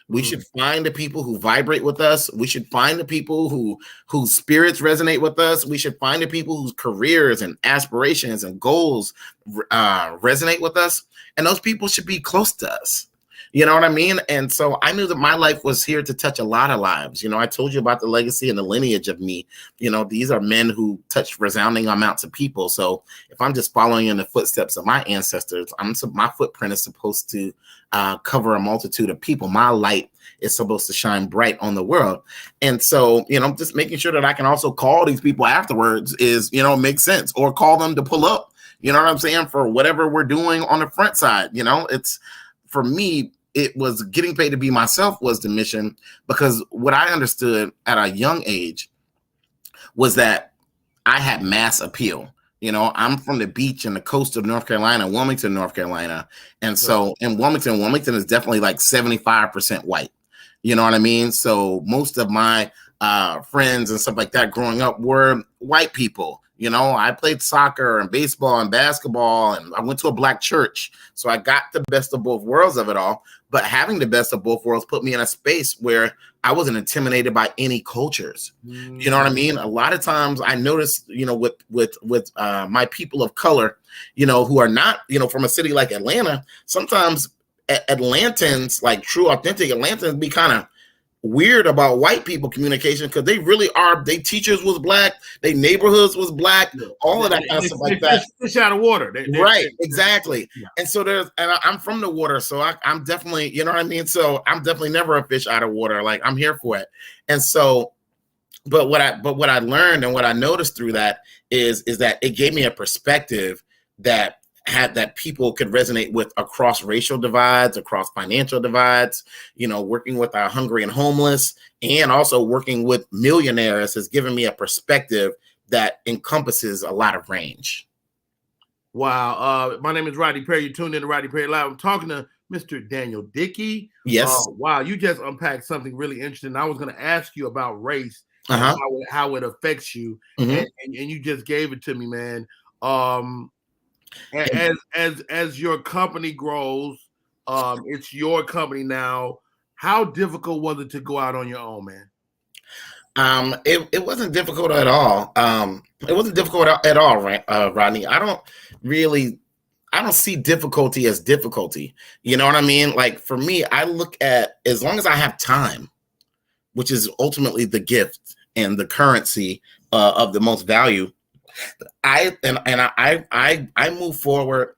We should find the people who vibrate with us. We should find the people whose spirits resonate with us. We should find the people whose careers and aspirations and goals resonate with us. And those people should be close to us. You know what I mean? And so I knew that my life was here to touch a lot of lives. I told you about the legacy and the lineage of me. These are men who touched resounding amounts of people. So if I'm just following in the footsteps of my ancestors, my footprint is supposed to cover a multitude of people. My light is supposed to shine bright on the world. And so, just making sure that I can also call these people afterwards makes sense, or call them to pull up, you know what I'm saying, for whatever we're doing on the front side. It's, for me, it was getting paid to be myself was the mission, because what I understood at a young age was that I had mass appeal. I'm from the beach and the coast of North Carolina, Wilmington, North Carolina. And so in Wilmington is definitely like 75% white. You know what I mean? So most of my friends and stuff like that growing up were white people. I played soccer and baseball and basketball, and I went to a black church. So I got the best of both worlds of it all. but having the best of both worlds put me in a space where I wasn't intimidated by any cultures. You know what I mean? A lot of times I noticed, you know, with my people of color, you know, who are not, you know, from a city like Atlanta, sometimes Atlantans, like true authentic Atlantans, be kind of weird about white people communication, because they really are. They teachers was black, they neighborhoods was black, all of that kind of stuff like that. Fish out of water, right? Exactly. Yeah. And so I'm from the water, so I'm definitely, you know what I mean. So I'm definitely never a fish out of water. Like, I'm here for it. And so, but what I learned and what I noticed through that is that it gave me a perspective that people could resonate with across racial divides, across financial divides, you know, working with our hungry and homeless, and also working with millionaires has given me a perspective that encompasses a lot of range. Wow. My name is Rodney Perry. You tuned in to Rodney Perry Live. I'm talking to Mr. Daniel Dickey. Yes. Wow. You just unpacked something really interesting. I was going to ask you about race and how it affects you. And you just gave it to me, man. As your company grows, it's your company now. How difficult was it to go out on your own, man? It wasn't difficult at all. It wasn't difficult at all, Rodney. I don't see difficulty as difficulty. You know what I mean? Like, for me, I look at, as long as I have time, which is ultimately the gift and the currency of the most value, I move forward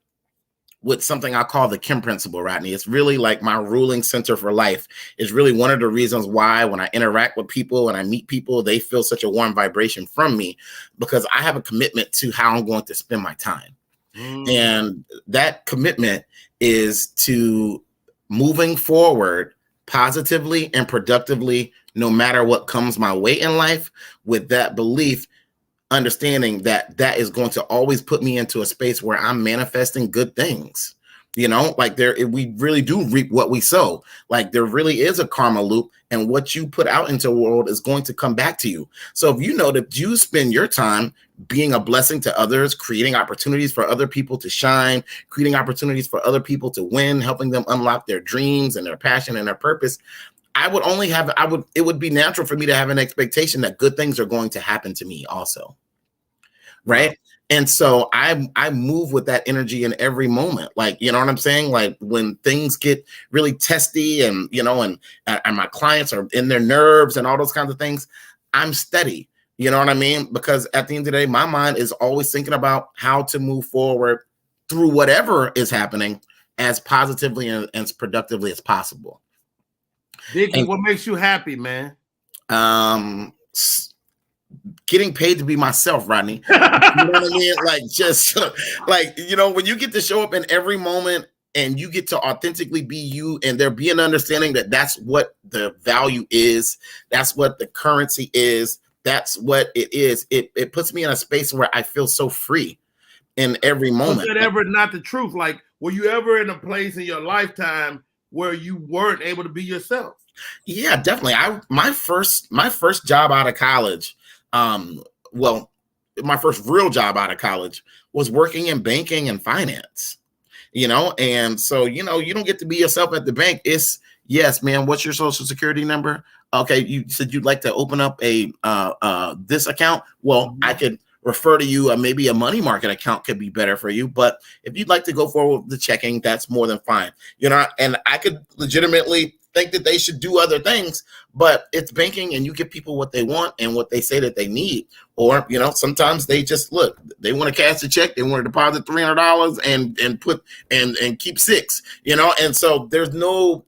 with something I call the Kim principle, Rodney. It's really like my ruling center for life. It's really one of the reasons why when I interact with people and I meet people, they feel such a warm vibration from me, because I have a commitment to how I'm going to spend my time. And that commitment is to moving forward positively and productively, no matter what comes my way in life, with that belief, understanding that is going to always put me into a space where I'm manifesting good things. You know, like we really do reap what we sow. Like, there really is a karma loop, and what you put out into the world is going to come back to you. So if you know that you spend your time being a blessing to others, creating opportunities for other people to shine, creating opportunities for other people to win, helping them unlock their dreams and their passion and their purpose, it would be natural for me to have an expectation that good things are going to happen to me also. Right. Wow. And so I move with that energy in every moment. Like, you know what I'm saying? Like, when things get really testy and, you know, and my clients are in their nerves and all those kinds of things, I'm steady. You know what I mean? Because at the end of the day, my mind is always thinking about how to move forward through whatever is happening as positively and as productively as possible. Dickey, what makes you happy, man? Getting paid to be myself, Rodney. You know what I mean? Like, just like, you know, when you get to show up in every moment and you get to authentically be you, and there be an understanding that that's what the value is, that's what the currency is, that's what it is. It puts me in a space where I feel so free in every moment. Was that ever not the truth? Like, were you ever in a place in your lifetime where you weren't able to be yourself? Yeah, definitely. My first job out of college, my first real job out of college was working in banking and finance, you know? And so, you know, you don't get to be yourself at the bank. It's, yes, man, what's your social security number? Okay. You said you'd like to open up this account. Well, I could refer to you, maybe a money market account could be better for you. But if you'd like to go forward with the checking, that's more than fine. You know, and I could legitimately think that they should do other things, but it's banking and you give people what they want and what they say that they need. Or, you know, sometimes they just they want to cash a check, they want to deposit $300 and put and keep $6, you know? And so there's no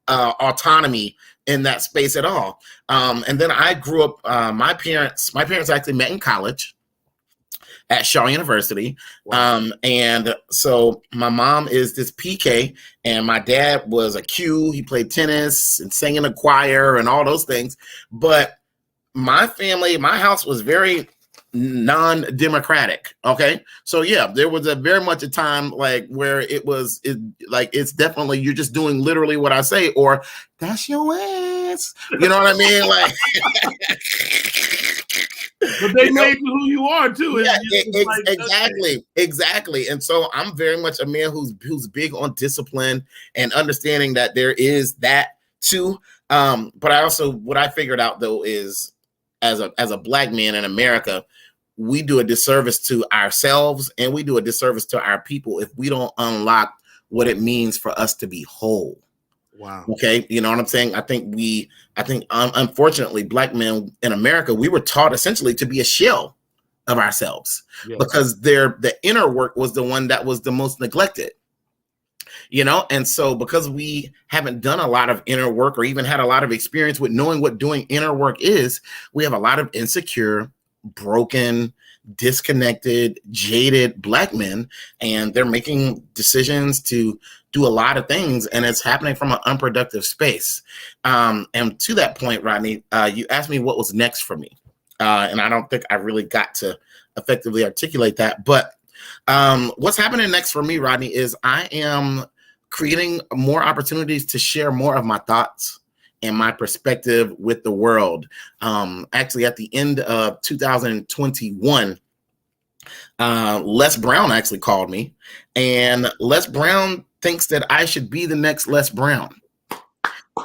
autonomy in that space at all. And then I grew up, my parents actually met in college at Shaw University. Wow. And so my mom is this PK and my dad was a Q. He played tennis and sang in a choir and all those things. But my family, my house was very non-democratic. Okay. So yeah, there was very much a time like where it's definitely, you're just doing literally what I say, or that's your ass. You know what I mean? Like, but But they You know? made you who you are too. Yeah, It's like, exactly. And so I'm very much a man who's big on discipline and understanding that there is that too. But I also, what I figured out though is, as a black man in America, we do a disservice to ourselves and we do a disservice to our people if we don't unlock what it means for us to be whole. wow. Okay, you know what I'm saying? I think unfortunately, black men in America, we were taught essentially to be a shell of ourselves because the inner work was the one that was the most neglected. You know, and so because we haven't done a lot of inner work or even had a lot of experience with knowing what doing inner work is, we have a lot of insecure, broken, disconnected, jaded black men, and they're making decisions to do a lot of things, and it's happening from an unproductive space. And to that point, Rodney, you asked me what was next for me, and I don't think I really got to effectively articulate that. But what's happening next for me, Rodney, is I am creating more opportunities to share more of my thoughts and my perspective with the world. Actually, at the end of 2021, Les Brown actually called me, and Les Brown thinks that I should be the next Les Brown.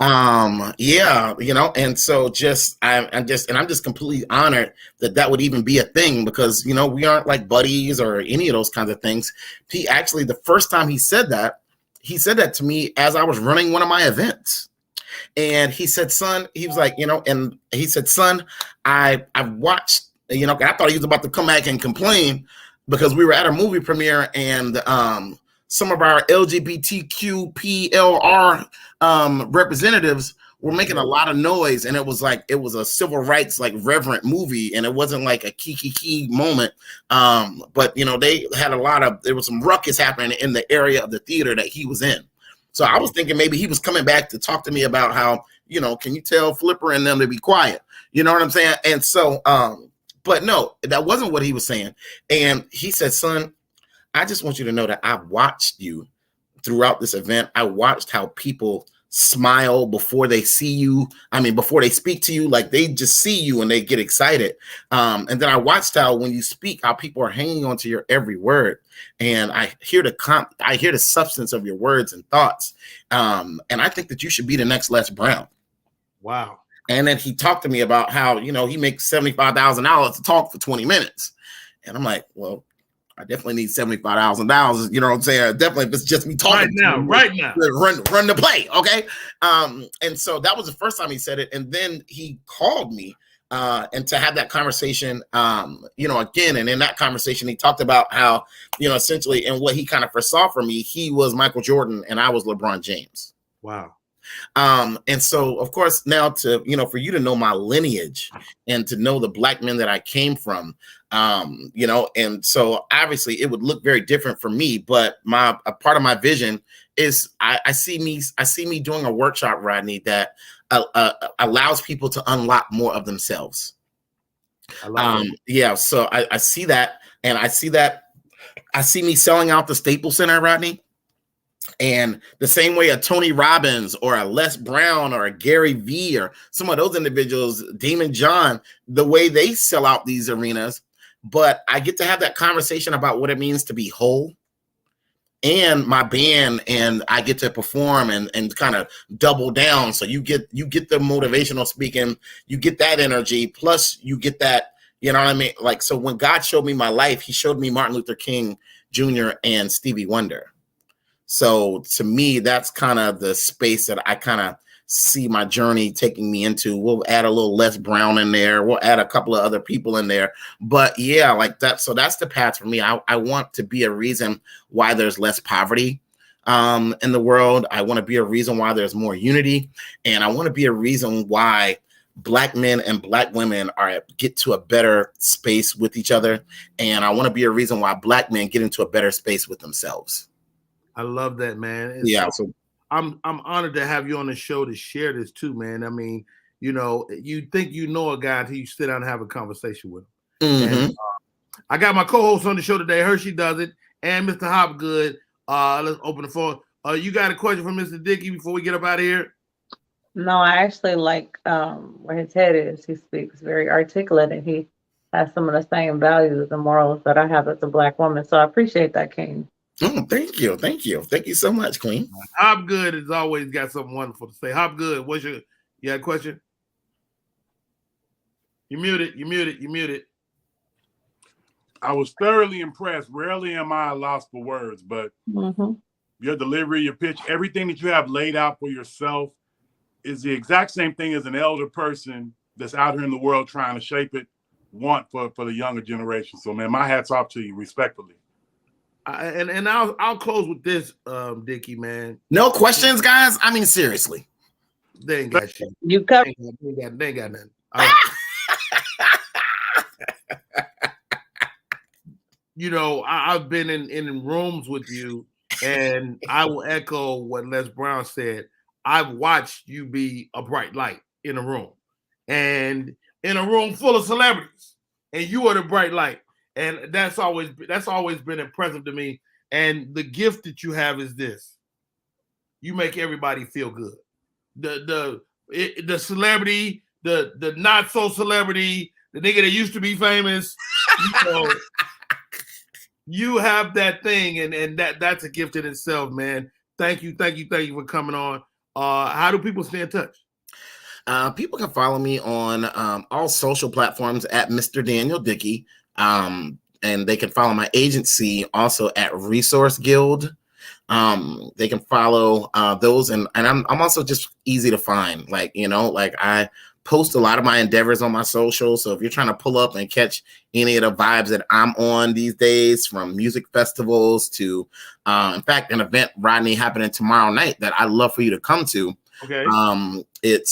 Yeah, you know, and so I'm just completely honored that would even be a thing, because, you know, we aren't like buddies or any of those kinds of things. He actually, the first time he said that to me as I was running one of my events. And he said, son, he was like, you know, and he said, son, I watched, you know, I thought he was about to come back and complain because we were at a movie premiere and some of our LGBTQPLR representatives were making a lot of noise, and it was a civil rights like reverent movie, and it wasn't like a kiki moment. But you know, there was some ruckus happening in the area of the theater that he was in. So I was thinking maybe he was coming back to talk to me about how, you know, can you tell Flipper and them to be quiet? You know what I'm saying? And so, but no, that wasn't what he was saying. And he said, son, I just want you to know that I watched you throughout this event. I watched how people smile before they see you. I mean, before they speak to you, like they just see you and they get excited. And then I watched how when you speak, how people are hanging on to your every word. And I hear the substance of your words and thoughts. And I think that you should be the next Les Brown. Wow. And then he talked to me about how, you know, he makes $75,000 to talk for 20 minutes. And I'm like, well, I definitely need $75,000. You know what I'm saying? Definitely, if it's just me talking right now, run the play, okay? And so that was the first time he said it, and then he called me, and to have that conversation, you know, again, and in that conversation, he talked about how, you know, essentially, and what he kind of foresaw for me, he was Michael Jordan and I was LeBron James. Wow. And so, of course, now to, you know, for you to know my lineage and to know the black men that I came from, you know, and so obviously it would look very different for me, but a part of my vision is I see me doing a workshop, Rodney, that allows people to unlock more of themselves. Yeah. So I see that, and I see me selling out the Staples Center, Rodney. And the same way a Tony Robbins or a Les Brown or a Gary Vee or some of those individuals, Damon John, the way they sell out these arenas, but I get to have that conversation about what it means to be whole and my band, and I get to perform and kind of double down. So you get the motivational speaking, you get that energy, plus you get that, you know what I mean? Like, so when God showed me my life, he showed me Martin Luther King Jr. and Stevie Wonder. So to me, that's kind of the space that I kind of see my journey taking me into. We'll add a little Les Brown in there. We'll add a couple of other people in there. But yeah, like that. So that's the path for me. I want to be a reason why there's less poverty in the world. I want to be a reason why there's more unity. And I want to be a reason why Black men and Black women get to a better space with each other. And I want to be a reason why Black men get into a better space with themselves. I love that, man. Yeah. So I'm honored to have you on the show to share this too, man. I mean, you know, you think you know a guy until you sit down and have a conversation with him. Mm-hmm. And, I got my co-host on the show today. Hershey does it, and Mr. Hopgood. Let's open the phone. You got a question for Mr. Dickey before we get up out of here? No, I actually like where his head is. He speaks very articulate, and he has some of the same values and morals that I have as a Black woman. So I appreciate that, King. Oh, thank you. Thank you so much, Queen. Hopgood has always got something wonderful to say. Hopgood, you had a question? You muted. I was thoroughly impressed. Rarely am I lost for words, but your delivery, your pitch, everything that you have laid out for yourself is the exact same thing as an elder person that's out here in the world trying to shape it want for the younger generation. So, man, my hat's off to you, respectfully. And I'll close with this, Dickey, man. No questions, guys? I mean, seriously. They ain't got shit. You covered. They ain't got nothing. All right. You know, I've been in rooms with you, and I will echo what Les Brown said. I've watched you be a bright light in a room, and in a room full of celebrities, and you are the bright light, and that's always been impressive to me. And the gift that you have is this: you make everybody feel good. The celebrity, the not so celebrity, the nigga that used to be famous, you know. You have that thing, and that's a gift in itself, man. Thank you for coming on. How do people stay in touch? People can follow me on all social platforms at Mr. Daniel Dickey. And they can follow my agency also at Resource Guild. They can follow those, and I'm also just easy to find. Like, you know, like I post a lot of my endeavors on my social. So if you're trying to pull up and catch any of the vibes that I'm on these days, from music festivals to, in fact, an event, Rodney, happening tomorrow night that I'd love for you to come to. Okay.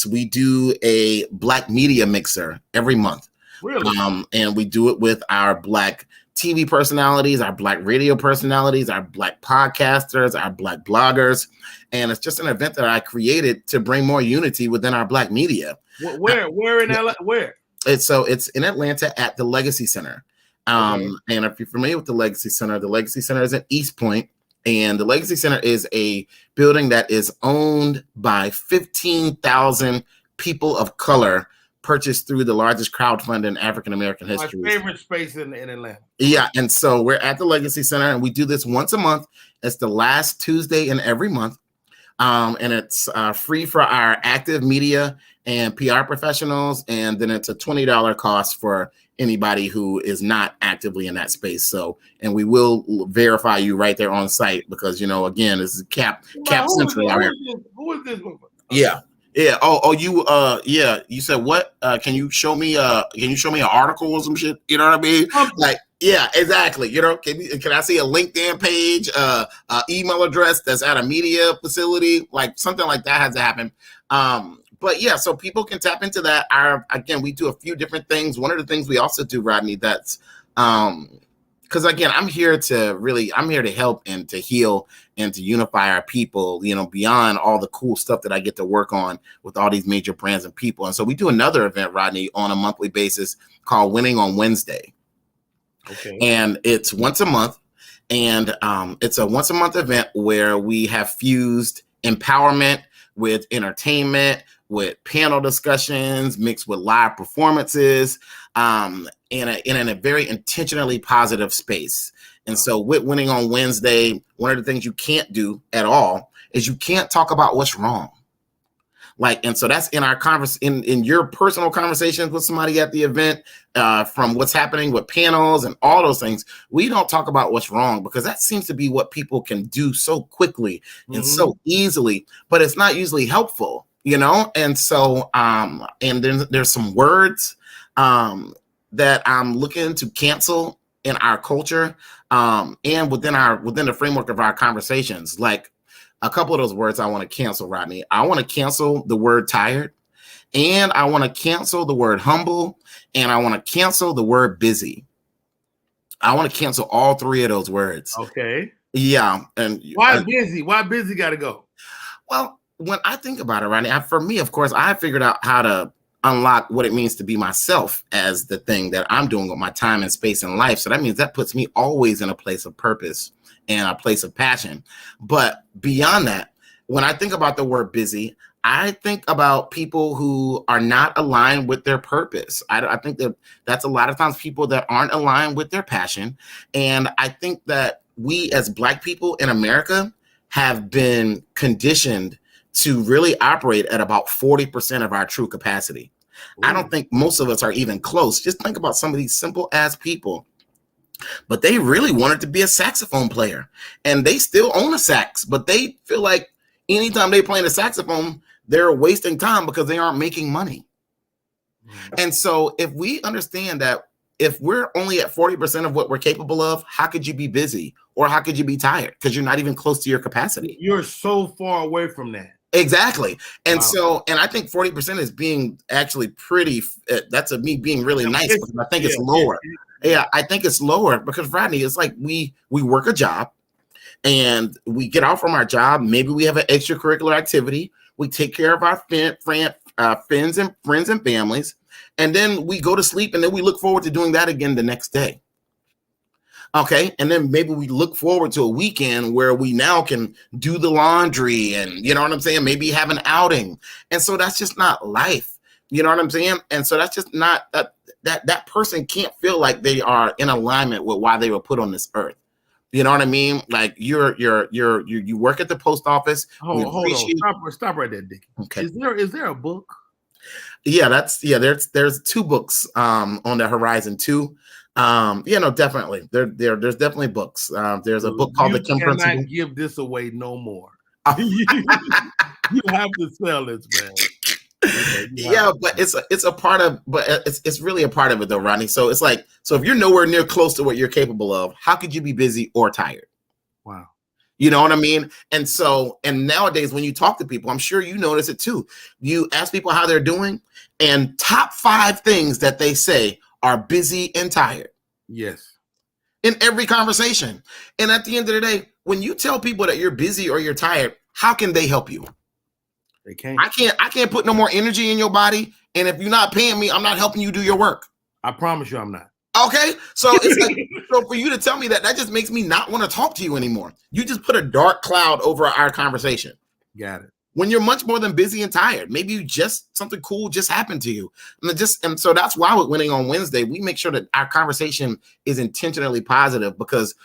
We do a Black media mixer every month. Really? And we do it with our Black TV personalities, our Black radio personalities, our Black podcasters, our Black bloggers. And it's just an event that I created to bring more unity within our Black media. Where in LA? Where? It's in Atlanta at the Legacy Center. And if you're familiar with the Legacy Center is at East Point. And the Legacy Center is a building that is owned by 15,000 people of color, purchased through the largest crowdfunding in African American history. My favorite space in Atlanta. Yeah, and so we're at the Legacy Center, and we do this once a month. It's the last Tuesday in every month, and it's free for our active media and PR professionals, and then it's a $20 cost for anybody who is not actively in that space. So, and we will verify you right there on site, because, you know, again, this is Cap Central out here. Who is this? Yeah. Yeah. Yeah. You said what? Can you show me an article or some shit? You know what I mean? Like, yeah, exactly. You know, can I see a LinkedIn page, email address that's at a media facility? Like, something like that has to happen. But yeah, so people can tap into that. Again, we do a few different things. One of the things we also do, Rodney, that's because again, I'm here to help and to heal and to unify our people, you know, beyond all the cool stuff that I get to work on with all these major brands and people. And so we do another event, Rodney, on a monthly basis called Winning on Wednesday. Okay. And it's once a month. And it's a once a month event where we have fused empowerment with entertainment, with panel discussions mixed with live performances, in a very intentionally positive space. And so with Winning on Wednesday, one of the things you can't do at all is you can't talk about what's wrong. Like, and so that's in our in your personal conversations with somebody at the event, from what's happening with panels and all those things. We don't talk about what's wrong, because that seems to be what people can do so quickly and so easily, but it's not usually helpful, you know? And so, and then there's some words that I'm looking to cancel in our culture, and within the framework of our conversations. Like, a couple of those words I want to cancel, Rodney. I want to cancel the word tired, and I want to cancel the word humble, and I want to cancel the word busy. I want to cancel all three of those words. Okay. Yeah. And why busy? Why busy got to go? Well, when I think about it, Rodney, for me, of course, I figured out how to unlock what it means to be myself as the thing that I'm doing with my time and space in life. So that means that puts me always in a place of purpose and a place of passion. But beyond that, when I think about the word busy, I think about people who are not aligned with their purpose. I think that's a lot of times people that aren't aligned with their passion. And I think that we as Black people in America have been conditioned to really operate at about 40% of our true capacity. Ooh. I don't think most of us are even close. Just think about some of these simple ass people, but they really wanted to be a saxophone player and they still own a sax, but they feel like anytime they play the saxophone, they're wasting time because they aren't making money. And so if we understand that if we're only at 40% of what we're capable of, how could you be busy or how could you be tired? Because you're not even close to your capacity. You're so far away from that. Exactly. And wow. So, and I think 40% is being actually pretty, that's me being really nice, because I think it's lower. Yeah, I think it's lower because, Rodney, it's like we work a job and we get off from our job. Maybe we have an extracurricular activity. We take care of our friends and families, and then we go to sleep, and then we look forward to doing that again the next day. Okay, and then maybe we look forward to a weekend where we now can do the laundry and, you know what I'm saying, maybe have an outing. And so that's just not life. You know what I'm saying? And so that's just not that person can't feel like they are in alignment with why they were put on this earth. You know what I mean? Like you work at the post office. Hold on. Stop right there, Dickey. Okay. Is there a book? Yeah, there's 2 books on the horizon too. No, definitely. There's definitely books. There's a book called The Kim Principle. You cannot give this away no more. You have to sell this, man. Yeah, but it's a part of, but it's really a part of it though, Rodney. So it's like, so if you're nowhere near close to what you're capable of, how could you be busy or tired? Wow. You know what I mean? And so, and nowadays when you talk to people, I'm sure you notice it too. You ask people how they're doing, and top 5 things that they say are busy and tired. Yes. In every conversation. And at the end of the day, when you tell people that you're busy or you're tired, how can they help you? They can't. I can't put no more energy in your body. And if you're not paying me, I'm not helping you do your work. I promise you I'm not. Okay. So it's like, so for you to tell me that just makes me not want to talk to you anymore. You just put a dark cloud over our conversation. Got it. When you're much more than busy and tired. Maybe you just, something cool just happened to you. And so that's why with Winning on Wednesday, we make sure that our conversation is intentionally positive, because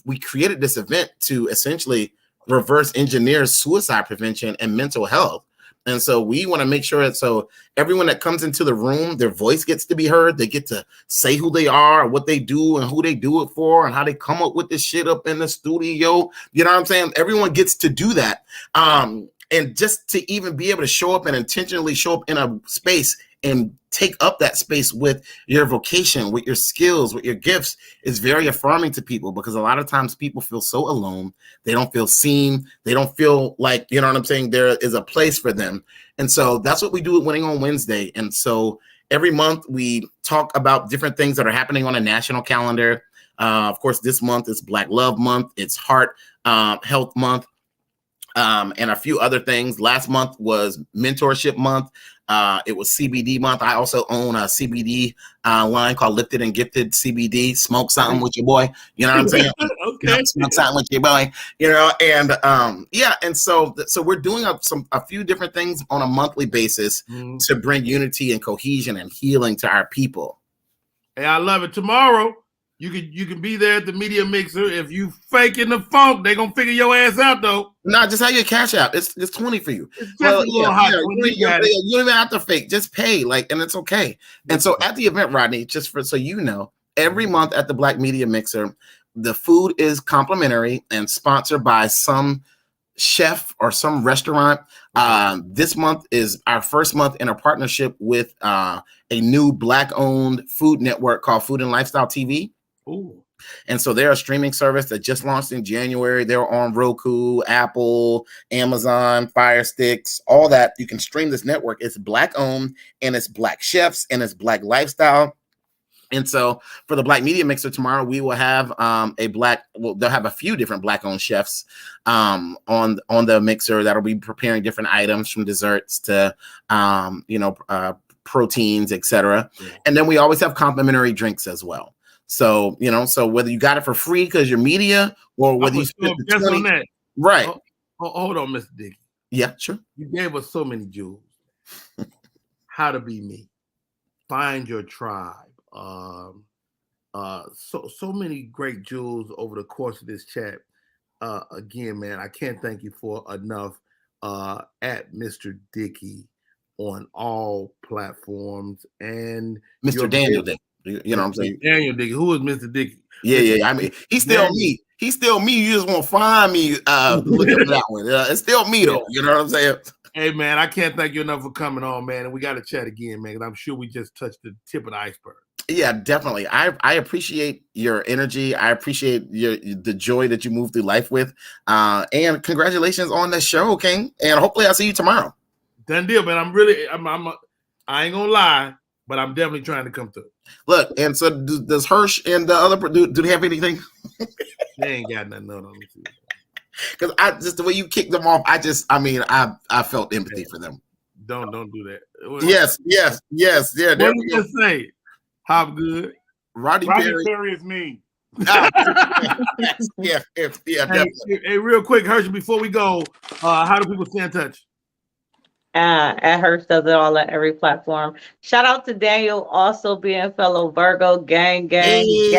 we created this event to essentially reverse engineer suicide prevention and mental health. And so we want to make sure that so everyone that comes into the room, their voice gets to be heard. They get to say who they are, what they do, and who they do it for, and how they come up with this shit up in the studio. You know what I'm saying? Everyone gets to do that. And just to even be able to show up and intentionally show up in a space and take up that space with your vocation, with your skills, with your gifts is very affirming to people, because a lot of times people feel so alone. They don't feel seen. They don't feel like, you know what I'm saying, there is a place for them. And so that's what we do with Winning on Wednesday. And so every month we talk about different things that are happening on a national calendar. Of course, this month is Black Love Month. It's Heart Health Month. And a few other things. Last month was Mentorship Month. It was CBD month. I also own a CBD line called Lifted and Gifted CBD. Smoke something with your boy. You know what I'm saying? Okay. Smoke something with your boy. You know, and and so we're doing a few different things on a monthly basis to bring unity and cohesion and healing to our people. Hey, I love it. Tomorrow, you can be there at the Media Mixer. If you faking the funk, they gonna figure your ass out though. No, just have your cash out. It's 20 for you. It's just a little hot. You don't even have to fake. Just pay, and it's okay. And so at the event, Rodney, just so you know, every month at the Black Media Mixer, the food is complimentary and sponsored by some chef or some restaurant. This month is our first month in a partnership with a new Black-owned food network called Food and Lifestyle TV. Ooh. And so they're a streaming service that just launched in January. They're on Roku, Apple, Amazon, Fire Sticks, all that. You can stream this network. It's Black-owned, and it's Black chefs, and it's Black lifestyle. And so for the Black Media Mixer tomorrow, we will have they'll have a few different Black-owned chefs on the mixer that'll be preparing different items from desserts to proteins, etc. Yeah. And then we always have complimentary drinks as well. So, so whether you got it for free because you're media, or whether you spent the 20, on that. right? Hold on, Mr. Dickey. Yeah, sure. You gave us so many jewels. How to be me. Find your tribe. So many great jewels over the course of this chat. Again, man, I can't thank you for enough. At Mr. Dickey on all platforms and Mr. Daniel Dickey. You know what I'm saying? Daniel Dickey. Who is Mr. Dickey? Yeah. I mean, he's still me. He's still me. You just won't find me look up that one. It's still me though. You know what I'm saying? Hey man, I can't thank you enough for coming on, man. And we got to chat again, man. And I'm sure we just touched the tip of the iceberg. Yeah, definitely. I appreciate your energy. I appreciate the joy that you move through life with. And congratulations on the show, King. And hopefully I'll see you tomorrow. Done deal, man. I ain't gonna lie, but I'm definitely trying to come through. Look, and so does Hirsch and the other do they have anything? They ain't got nothing on them. Because I just the way you kicked them off, I felt empathy for them. Don't do that. Yes. Yeah. What did you just say? Hop good. Rodney Perry is mean. Yeah, definitely. Hey, real quick, Hershey, before we go, how do people stay in touch? At Hershey does it all at every platform. Shout out to Daniel, also being fellow Virgo, gang. Daniel's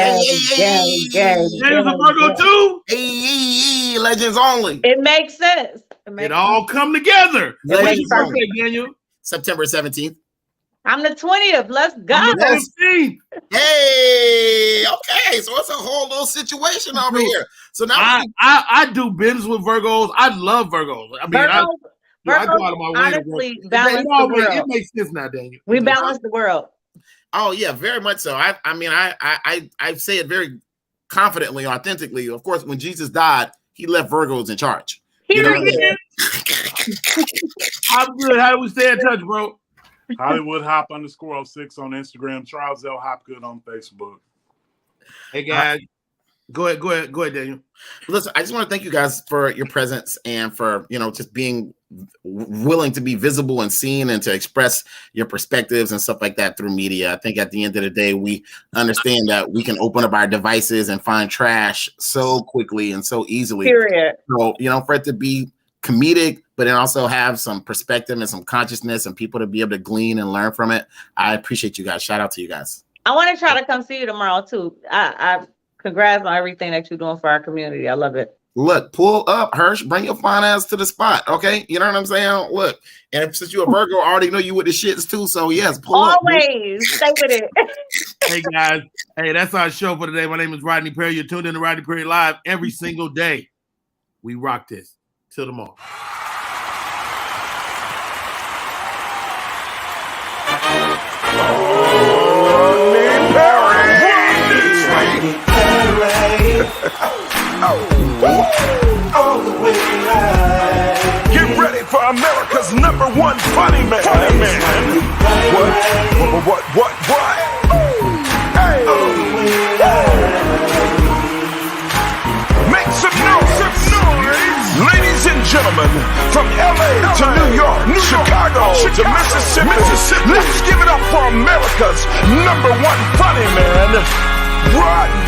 a Virgo too? Hey, legends only. It makes sense. It all come together. When's your birthday, Daniel? September 17th. I'm the 20th. Let's go. Hey, okay. So it's a whole little situation over here. So now I do business with Virgos. I love Virgos. I mean, I go out of my way honestly to work. balance the world. It makes sense now, Daniel. We balance the world. Oh yeah, very much so. I say it very confidently, authentically. Of course, when Jesus died, he left Virgos in charge. You know what I mean? I'm good. How do we stay in touch, bro? Hollywood Hop _06 on Instagram. Charles L. Hopgood on Facebook. Hey guys, go ahead, Daniel. Listen, I just want to thank you guys for your presence and for just being willing to be visible and seen and to express your perspectives and stuff like that through media. I think at the end of the day, we understand that we can open up our devices and find trash so quickly and so easily. Period. So for it to be comedic, but then also have some perspective and some consciousness and people to be able to glean and learn from it. I appreciate you guys. Shout out to you guys. I want to try to come see you tomorrow too. I congrats on everything that you're doing for our community. I love it. Look, pull up, Hirsch. Bring your fine ass to the spot, okay? You know what I'm saying? Look, and since you're a Virgo, I already know you with the shits too. So yes, pull up. Always stay with it. Hey guys, that's our show for today. My name is Rodney Perry. You're tuned in to Rodney Perry Live every single day. We rock this. Till tomorrow. Get ready for America's #1 funny man. What? Hey. Make some noise. Ladies and gentlemen, from LA to New York, Chicago to Mississippi, let's give it up for America's #1 funny man, Rodney.